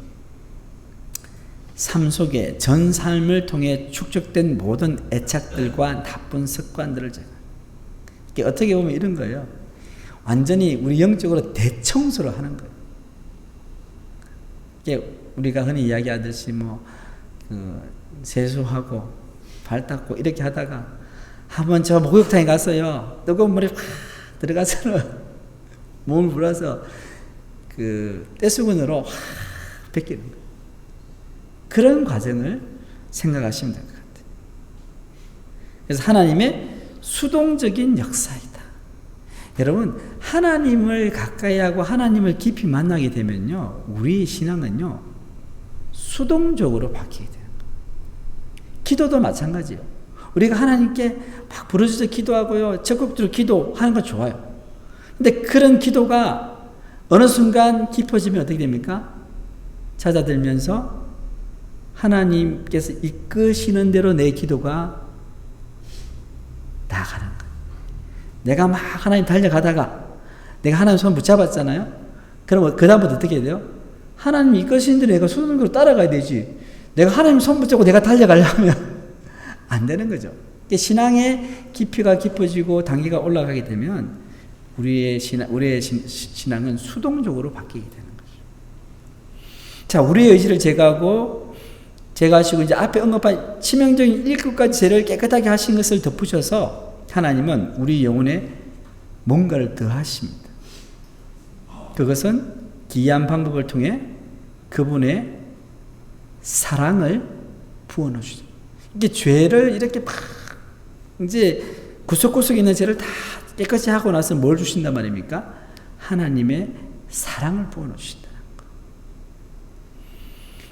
삶 속에 전 삶을 통해 축적된 모든 애착들과 나쁜 습관들을 제거. 이게 어떻게 보면 이런 거예요. 완전히 우리 영적으로 대청소를 하는 거예요. 이게 우리가 흔히 이야기하듯이 세수하고 발 닦고 이렇게 하다가 한번 저 목욕탕에 갔어요. 뜨거운 물에 확 들어가서 몸을 불어서 그 떼수건으로 확 벗기는 거예요. 그런 과정을 생각하시면 될 것 같아요. 그래서 하나님의 수동적인 역사이다. 여러분, 하나님을 가까이 하고 하나님을 깊이 만나게 되면요, 우리의 신앙은요 수동적으로 바뀌게 돼요. 기도도 마찬가지예요. 우리가 하나님께 막 부르짖어 기도하고요, 적극적으로 기도하는 건 좋아요. 근데 그런 기도가 어느 순간 깊어지면 어떻게 됩니까? 찾아들면서 하나님께서 이끄시는 대로 내 기도가 나아가는 거예요. 내가 막 하나님 달려가다가 내가 하나님 손 붙잡았잖아요. 그럼 그 다음부터 어떻게 해야 돼요? 하나님 이끄시는 대로 내가 수동적으로 따라가야 되지. 내가 하나님 손 붙잡고 내가 달려가려면 안 되는 거죠. 신앙의 깊이가 깊어지고 단계가 올라가게 되면 우리의 신앙은 수동적으로 바뀌게 되는 거죠. 자, 우리의 의지를 제거하시고 이제 앞에 언급한 치명적인 1급까지 죄를 깨끗하게 하신 것을 덧붙여서 하나님은 우리 영혼에 뭔가를 더하십니다. 그것은 기이한 방법을 통해 그분의 사랑을 부어넣으시죠. 이게 죄를 이렇게 막 이제 구석구석에 있는 죄를 다 깨끗이 하고 나서 뭘 주신단 말입니까? 하나님의 사랑을 부어넣으신다는 거.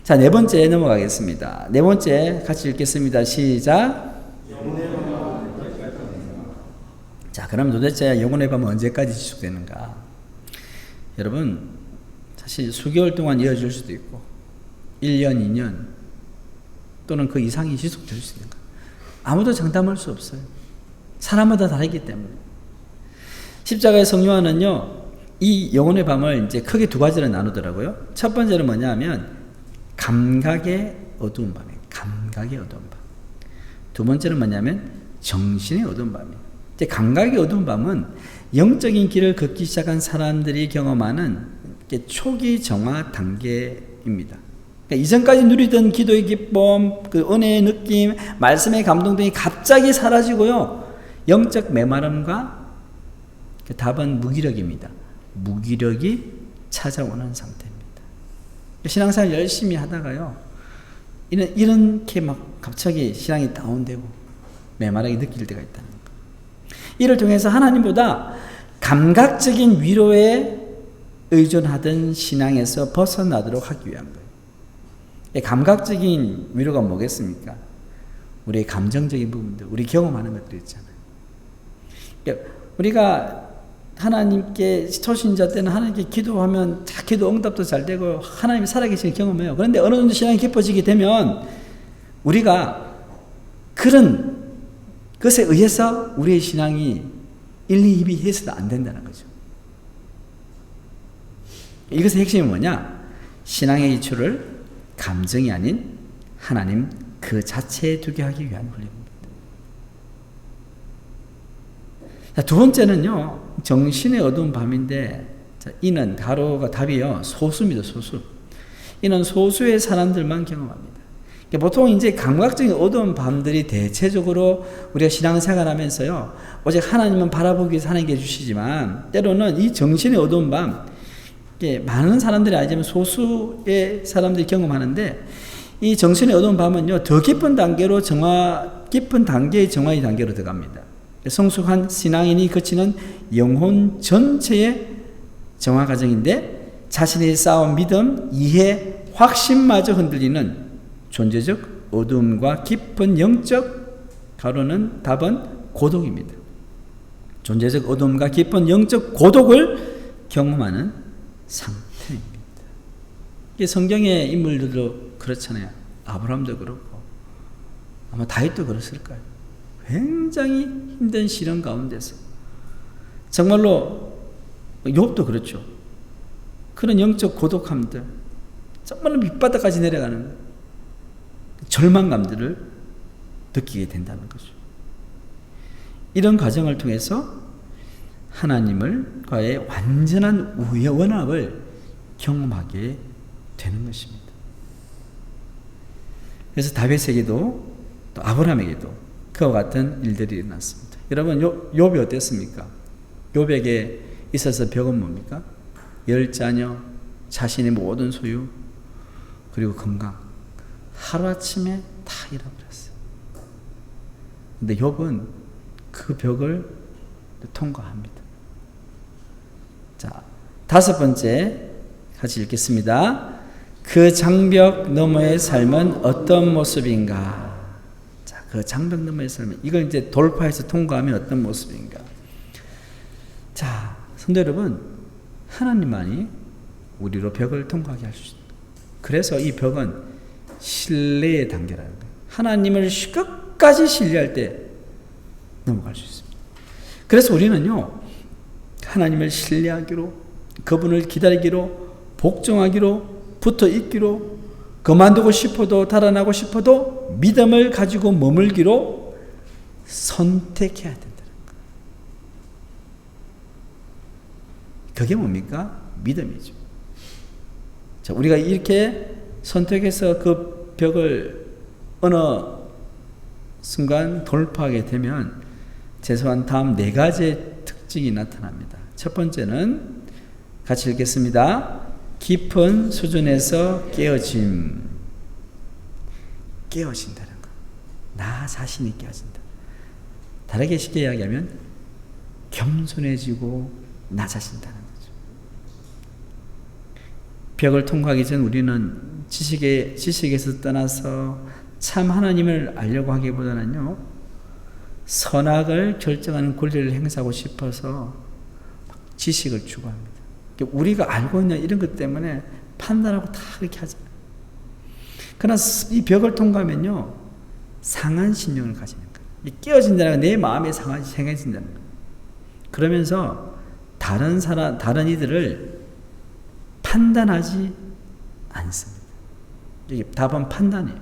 자, 네 번째 넘어가겠습니다. 네 번째 같이 읽겠습니다. 시작. 자, 그럼 도대체 영혼의 밤은 언제까지 지속되는가? 여러분, 사실 수개월 동안 이어질 수도 있고 1년, 2년 또는 그 이상이 지속될 수 있는 거예요. 아무도 장담할 수 없어요. 사람마다 다르기 때문에. 십자가의 성령화는요, 이 영혼의 밤을 이제 크게 두 가지로 나누더라고요. 첫 번째는 뭐냐면 감각의 어두운 밤이에요. 감각의 어두운 밤. 두 번째는 뭐냐면 정신의 어두운 밤이에요. 이제 감각의 어두운 밤은 영적인 길을 걷기 시작한 사람들이 경험하는 초기 정화 단계입니다. 그러니까 이전까지 누리던 기도의 기쁨, 그 은혜의 느낌, 말씀의 감동 등이 갑자기 사라지고요, 영적 메마름과 그 답은 무기력입니다. 무기력이 찾아오는 상태입니다. 신앙생활 열심히 하다가요, 이렇게 막 갑자기 신앙이 다운되고 메마르게 느낄 때가 있다는 거예요. 이를 통해서 하나님보다 감각적인 위로에 의존하던 신앙에서 벗어나도록 하기 위한 거예요. 감각적인 위로가 뭐겠습니까? 우리의 감정적인 부분들, 우리 경험하는 것들 있잖아요. 우리가 하나님께 초신자 때는 하나님께 기도하면 기도 응답도 잘 되고 하나님이 살아계시는 경험해요. 그런데 어느 정도 신앙이 깊어지게 되면 우리가 그런 것에 의해서 우리의 신앙이 1, 2, 2 해서도 안 된다는 거죠. 이것의 핵심이 뭐냐? 신앙의 기초를 감정이 아닌 하나님 그 자체에 두게 하기 위한 훈련입니다. 자, 두 번째는요, 정신의 어두운 밤인데, 자, 이는 가로가 답이요, 소수입니다, 소수. 이는 소수의 사람들만 경험합니다. 그러니까 보통 이제 감각적인 어두운 밤들이 대체적으로 우리가 신앙생활하면서요, 오직 하나님만 바라보기 위해서 하나님께 주시지만, 때로는 이 정신의 어두운 밤, 많은 사람들이 아니지만 소수의 사람들이 경험하는데, 이 정신의 어두운 밤은요, 더 깊은 단계로 깊은 단계의 정화의 단계로 들어갑니다. 성숙한 신앙인이 거치는 영혼 전체의 정화 과정인데, 자신이 쌓아온 믿음, 이해, 확신마저 흔들리는 존재적 어두움과 깊은 영적 가로는 답은 고독입니다. 존재적 어두움과 깊은 영적 고독을 경험하는 상태입니다. 이게 성경의 인물들도 그렇잖아요. 아브라함도 그렇고 아마 다윗도 그랬을 거예요. 굉장히 힘든 시련 가운데서 정말로 욥도 그렇죠. 그런 영적 고독함들, 정말로 밑바닥까지 내려가는 절망감들을 느끼게 된다는 거죠. 이런 과정을 통해서 하나님과의 완전한 원합을 경험하게 되는 것입니다. 그래서 다윗에게도 또 아브라함에게도 그와 같은 일들이 일어났습니다. 여러분, 욥이 어땠습니까? 욥에게 있어서 벽은 뭡니까? 10자녀, 자신의 모든 소유, 그리고 건강. 하루아침에 다 잃어버렸어요. 근데 욥은 그 벽을 통과합니다. 자, 다섯 번째 같이 읽겠습니다. 그 장벽 너머의 삶은 어떤 모습인가? 자, 그 장벽 너머의 삶은, 이걸 이제 돌파해서 통과하면 어떤 모습인가? 자, 성도 여러분, 하나님만이 우리로 벽을 통과하게 할 수 있습니다. 그래서 이 벽은 신뢰의 단계라는 거예요. 하나님을 끝까지 신뢰할 때 넘어갈 수 있습니다. 그래서 우리는요, 하나님을 신뢰하기로, 그분을 기다리기로, 복종하기로, 붙어 있기로, 그만두고 싶어도, 달아나고 싶어도 믿음을 가지고 머물기로 선택해야 된다는 거예요. 그게 뭡니까? 믿음이죠. 자, 우리가 이렇게 선택해서 그 벽을 어느 순간 돌파하게 되면 최소한 다음 네 가지의 특징이 나타납니다. 첫 번째는 같이 읽겠습니다. 깊은 수준에서 깨어짐. 깨어진다는 거. 나 자신이 깨어진다. 다르게 쉽게 이야기하면 겸손해지고 낮아진다는 거죠. 벽을 통과하기 전 우리는 지식에서 떠나서 참 하나님을 알려고 하기보다는요, 선악을 결정하는 권리를 행사하고 싶어서 지식을 추구합니다. 우리가 알고 있는 이런 것 때문에 판단하고 다 그렇게 하잖아요. 그러나 이 벽을 통과하면요, 상한 심령을 가지는 거예요. 깨어진다는 건 내 마음에 상해진다는 거예요. 그러면서 다른 이들을 판단하지 않습니다. 이게 답은 판단이에요.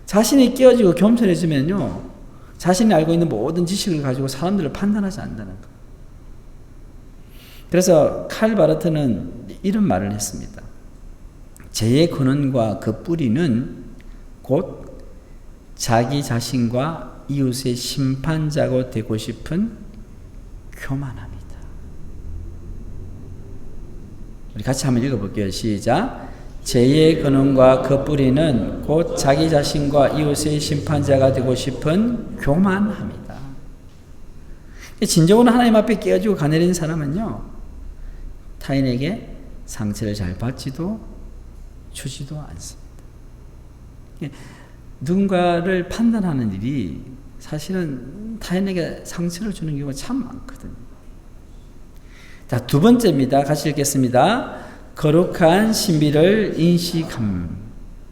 자신이 깨어지고 겸손해지면요, 자신이 알고 있는 모든 지식을 가지고 사람들을 판단하지 않는다는 거예요. 그래서 칼 바르트는 이런 말을 했습니다. 죄의 근원과 그 뿌리는 곧 자기 자신과 이웃의 심판자가 되고 싶은 교만함이다. 우리 같이 한번 읽어볼게요. 시작. 죄의 근원과 그 뿌리는 곧 자기 자신과 이웃의 심판자가 되고 싶은 교만함이다. 진정으로 하나님 앞에 깨어지고 가내린 사람은요, 타인에게 상처를 잘 받지도 주지도 않습니다. 누군가를 판단하는 일이 사실은 타인에게 상처를 주는 경우가 참 많거든요. 자, 두 번째입니다. 같이 읽겠습니다. 거룩한 신비를 인식함.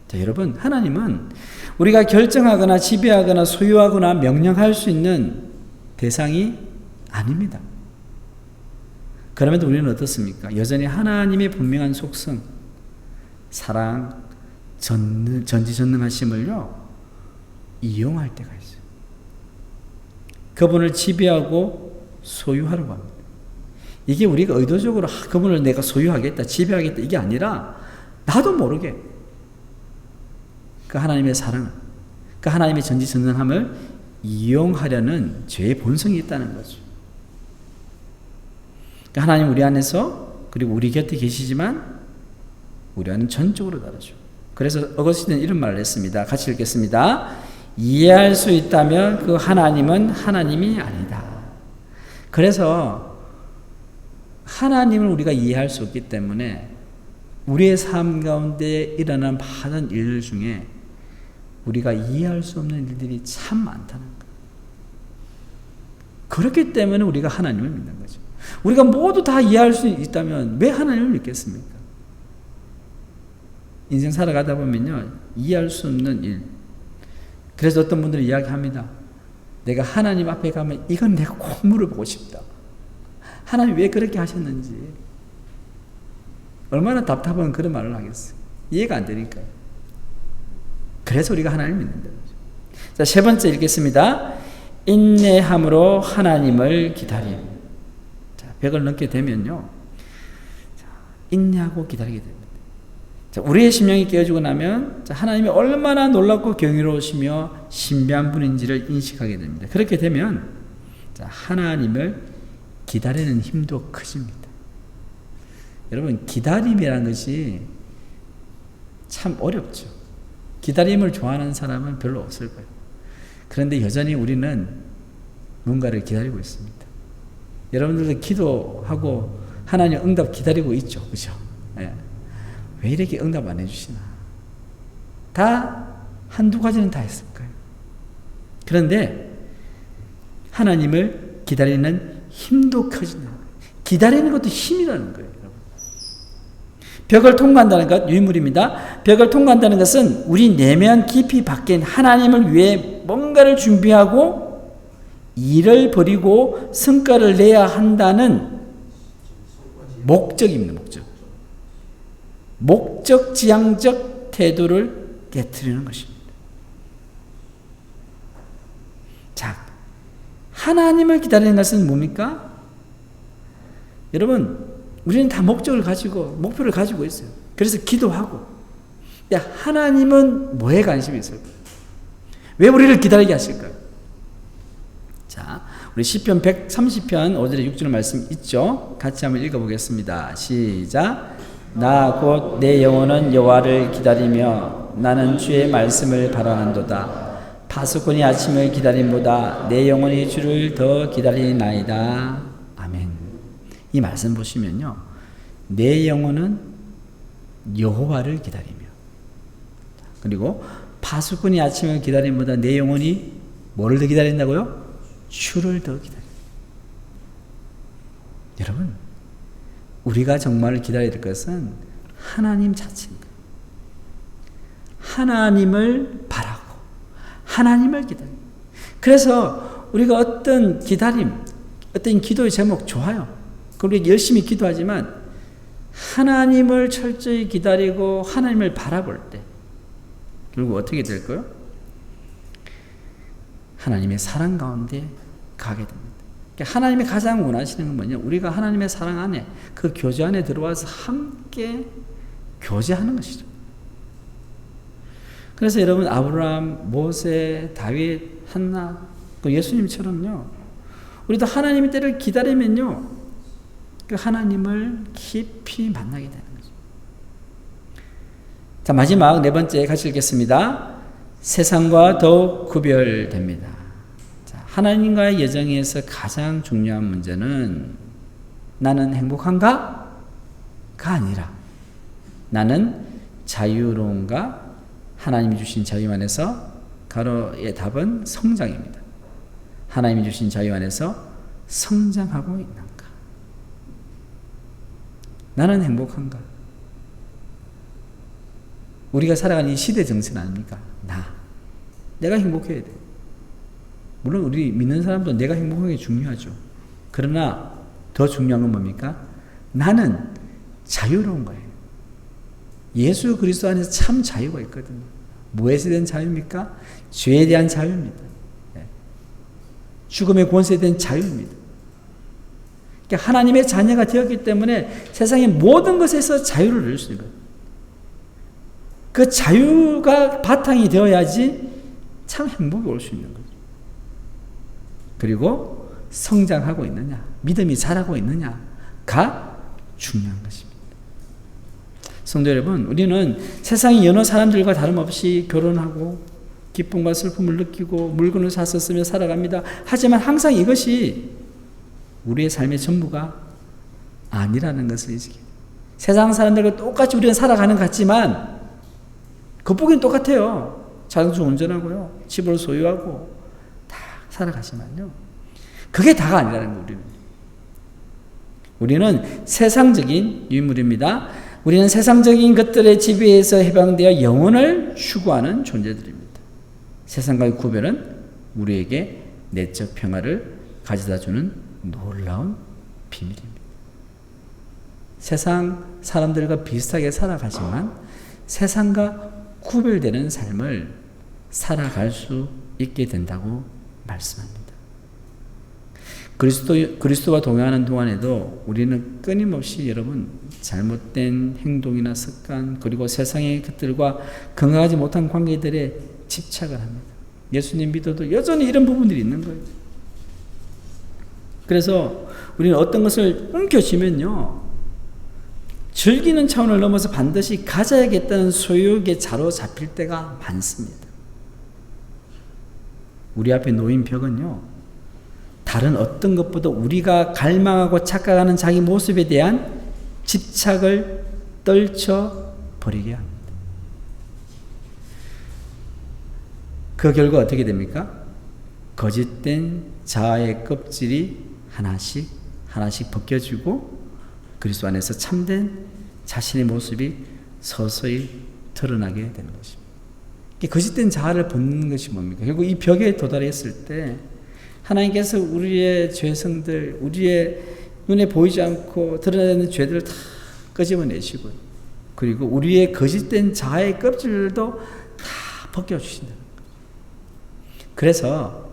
자, 여러분, 하나님은 우리가 결정하거나 지배하거나 소유하거나 명령할 수 있는 대상이 아닙니다. 그럼에도 우리는 어떻습니까? 여전히 하나님의 분명한 속성, 사랑, 전지전능하심을요, 이용할 때가 있어요. 그분을 지배하고 소유하려고 합니다. 이게 우리가 의도적으로 그분을 내가 소유하겠다, 지배하겠다 이게 아니라 나도 모르게 그 하나님의 사랑을, 그 하나님의 전지전능함을 이용하려는 죄의 본성이 있다는 거죠. 하나님 우리 안에서 그리고 우리 곁에 계시지만 우리와는 전적으로 다르죠. 그래서 어거스틴은 이런 말을 했습니다. 같이 읽겠습니다. 이해할 수 있다면 그 하나님은 하나님이 아니다. 그래서 하나님을 우리가 이해할 수 없기 때문에 우리의 삶 가운데 일어나는 많은 일들 중에 우리가 이해할 수 없는 일들이 참 많다는 거예요. 그렇기 때문에 우리가 하나님을 믿는 거죠. 우리가 모두 다 이해할 수 있다면 왜 하나님을 믿겠습니까? 인생 살아가다 보면요, 이해할 수 없는 일. 그래서 어떤 분들은 이야기합니다. 내가 하나님 앞에 가면 이건 내가 꼭 물어보고 싶다. 하나님 왜 그렇게 하셨는지. 얼마나 답답한 그런 말을 하겠어요. 이해가 안 되니까요. 그래서 우리가 하나님을 믿는다. 자, 세 번째 읽겠습니다. 인내함으로 하나님을 기다림. 자, 100을 넘게 되면요, 인내하고 기다리게 됩니다. 자, 우리의 심령이 깨어지고 나면 하나님이 얼마나 놀랍고 경이로우시며 신비한 분인지를 인식하게 됩니다. 그렇게 되면 하나님을 기다리는 힘도 커집니다. 여러분, 기다림이라는 것이 참 어렵죠. 기다림을 좋아하는 사람은 별로 없을 거예요. 그런데 여전히 우리는 뭔가를 기다리고 있습니다. 여러분들도 기도하고 하나님 응답 기다리고 있죠. 그죠? 예. 왜 이렇게 응답 안 해주시나? 다 한두 가지는 다 했을 거예요. 그런데 하나님을 기다리는 힘도 커진다. 기다리는 것도 힘이라는 거예요. 여러분. 벽을 통과한다는 것 유물입니다. 벽을 통과한다는 것은 우리 내면 깊이 박힌 하나님을 위해 뭔가를 준비하고 일을 벌이고 성과를 내야 한다는 목적입니다. 목적지향적 태도를 깨트리는 것입니다. 자, 하나님을 기다리는 것은 뭡니까? 여러분, 우리는 다 목적을 가지고, 목표를 가지고 있어요. 그래서 기도하고. 야, 하나님은 뭐에 관심이 있을까요? 왜 우리를 기다리게 하실까요? 자, 우리 시편 130편 5절에 6절 말씀 있죠? 같이 한번 읽어보겠습니다. 시작. 나 곧 내 영혼은 여호와를 기다리며 나는 주의 말씀을 바라는도다. 파수꾼이 아침을 기다림보다 내 영혼이 주를 더 기다리나이다. 아멘. 이 말씀 보시면요, 내 영혼은 여호와를 기다리며, 그리고 파수꾼이 아침을 기다림보다 내 영혼이 뭐를 더 기다린다고요? 주를 더 기다려. 여러분, 우리가 정말 기다려야 될 것은 하나님 자체입니다. 하나님을 바라고 하나님을 기다려. 그래서 우리가 어떤 기다림, 어떤 기도의 제목 좋아요. 그리고 열심히 기도하지만 하나님을 철저히 기다리고 하나님을 바라볼 때 결국 어떻게 될까요? 하나님의 사랑 가운데 가게 됩니다. 하나님이 가장 원하시는 건 뭐냐? 우리가 하나님의 사랑 안에, 그 교제 안에 들어와서 함께 교제하는 것이죠. 그래서 여러분, 아브라함, 모세, 다윗, 한나, 그 예수님처럼요, 우리도 하나님의 때를 기다리면요, 그 하나님을 깊이 만나게 되는 거죠. 자, 마지막 네 번째 같이 읽겠습니다. 세상과 더욱 구별됩니다. 자, 하나님과의 여정에서 가장 중요한 문제는 나는 행복한가? 가 아니라 나는 자유로운가? 하나님이 주신 자유 안에서 가로의 답은 성장입니다. 하나님이 주신 자유 안에서 성장하고 있는가? 나는 행복한가? 우리가 살아가는 이 시대 정신 아닙니까? 내가 행복해야 돼. 물론 우리 믿는 사람도 내가 행복한 게 중요하죠. 그러나 더 중요한 건 뭡니까? 나는 자유로운 거예요. 예수 그리스도 안에서 참 자유가 있거든요. 무엇에 대한 자유입니까? 죄에 대한 자유입니다. 죽음의 권세에 대한 자유입니다. 그러니까 하나님의 자녀가 되었기 때문에 세상의 모든 것에서 자유를 누릴 수 있는 거예요. 그 자유가 바탕이 되어야지 참 행복이 올 수 있는 거죠. 그리고 성장하고 있느냐, 믿음이 자라고 있느냐가 중요한 것입니다. 성도 여러분, 우리는 세상의 여러 사람들과 다름없이 결혼하고 기쁨과 슬픔을 느끼고 물건을 사서 쓰며 살아갑니다. 하지만 항상 이것이 우리의 삶의 전부가 아니라는 것을 세상 사람들과 똑같이 우리는 살아가는 것 같지만 겉보기는 똑같아요. 자동차 운전하고요, 집을 소유하고 다 살아가지만요, 그게 다가 아니라는 거예요. 우리는 세상적인 유물입니다. 우리는 세상적인 것들의 지배에서 해방되어 영혼을 추구하는 존재들입니다. 세상과의 구별은 우리에게 내적 평화를 가져다주는 놀라운 비밀입니다. 세상 사람들과 비슷하게 살아가지만 세상과 구별되는 삶을 살아갈 수 있게 된다고 말씀합니다. 그리스도와 동행하는 동안에도 우리는 끊임없이 여러분 잘못된 행동이나 습관 그리고 세상의 것들과 건강하지 못한 관계들에 집착을 합니다. 예수님 믿어도 여전히 이런 부분들이 있는 거예요. 그래서 우리는 어떤 것을 움켜쥐면요, 즐기는 차원을 넘어서 반드시 가져야겠다는 소유욕에 사로잡힐 때가 많습니다. 우리 앞에 놓인 벽은요, 다른 어떤 것보다 우리가 갈망하고 착각하는 자기 모습에 대한 집착을 떨쳐버리게 합니다. 그 결과 어떻게 됩니까? 거짓된 자아의 껍질이 하나씩 벗겨지고 그리스도 안에서 참된 자신의 모습이 서서히 드러나게 되는 것입니다. 거짓된 자아를 벗는 것이 뭡니까? 결국 이 벽에 도달했을 때 하나님께서 우리의 죄성들, 우리의 눈에 보이지 않고 드러나는 죄들을 다 끄집어내시고요, 그리고 우리의 거짓된 자아의 껍질도 다 벗겨주신다는 거예요. 그래서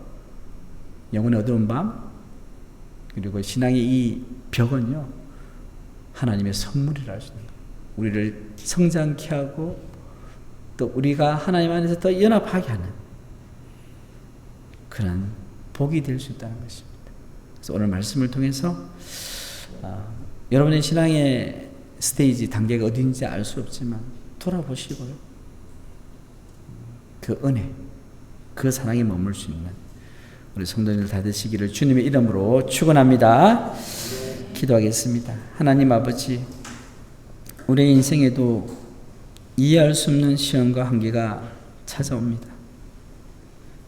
영혼의 어두운 밤 그리고 신앙의 이 벽은요, 하나님의 선물이라 할 수 있는 거예요. 우리를 성장케 하고 또 우리가 하나님 안에서 더 연합하게 하는 그런 복이 될 수 있다는 것입니다. 그래서 오늘 말씀을 통해서 여러분의 신앙의 스테이지, 단계가 어딘지 알 수 없지만 돌아보시고요, 그 은혜, 그 사랑에 머물 수 있는 우리 성도님들 다 되시기를 주님의 이름으로 축원합니다. 기도하겠습니다. 하나님 아버지, 우리의 인생에도 이해할 수 없는 시험과 한계가 찾아옵니다.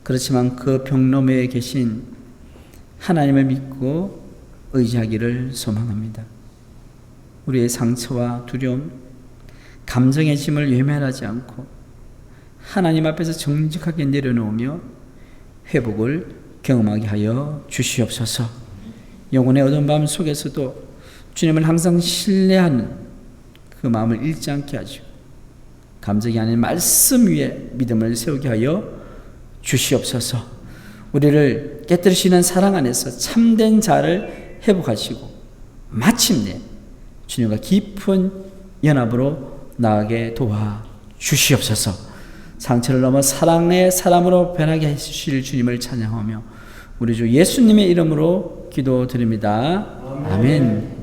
그렇지만 그 벽 너머에 계신 하나님을 믿고 의지하기를 소망합니다. 우리의 상처와 두려움, 감정의 짐을 외면하지 않고 하나님 앞에서 정직하게 내려놓으며 회복을 경험하게 하여 주시옵소서. 영혼의 어두운 밤 속에서도 주님을 항상 신뢰하는 그 마음을 잃지 않게 하시고 감정이 아닌 말씀 위에 믿음을 세우게 하여 주시옵소서. 우리를 깨뜨리시는 사랑 안에서 참된 자를 회복하시고 마침내 주님과 깊은 연합으로 나아가게 도와 주시옵소서. 상처를 넘어 사랑의 사람으로 변하게 해주실 주님을 찬양하며 우리 주 예수님의 이름으로 기도드립니다. 아멘.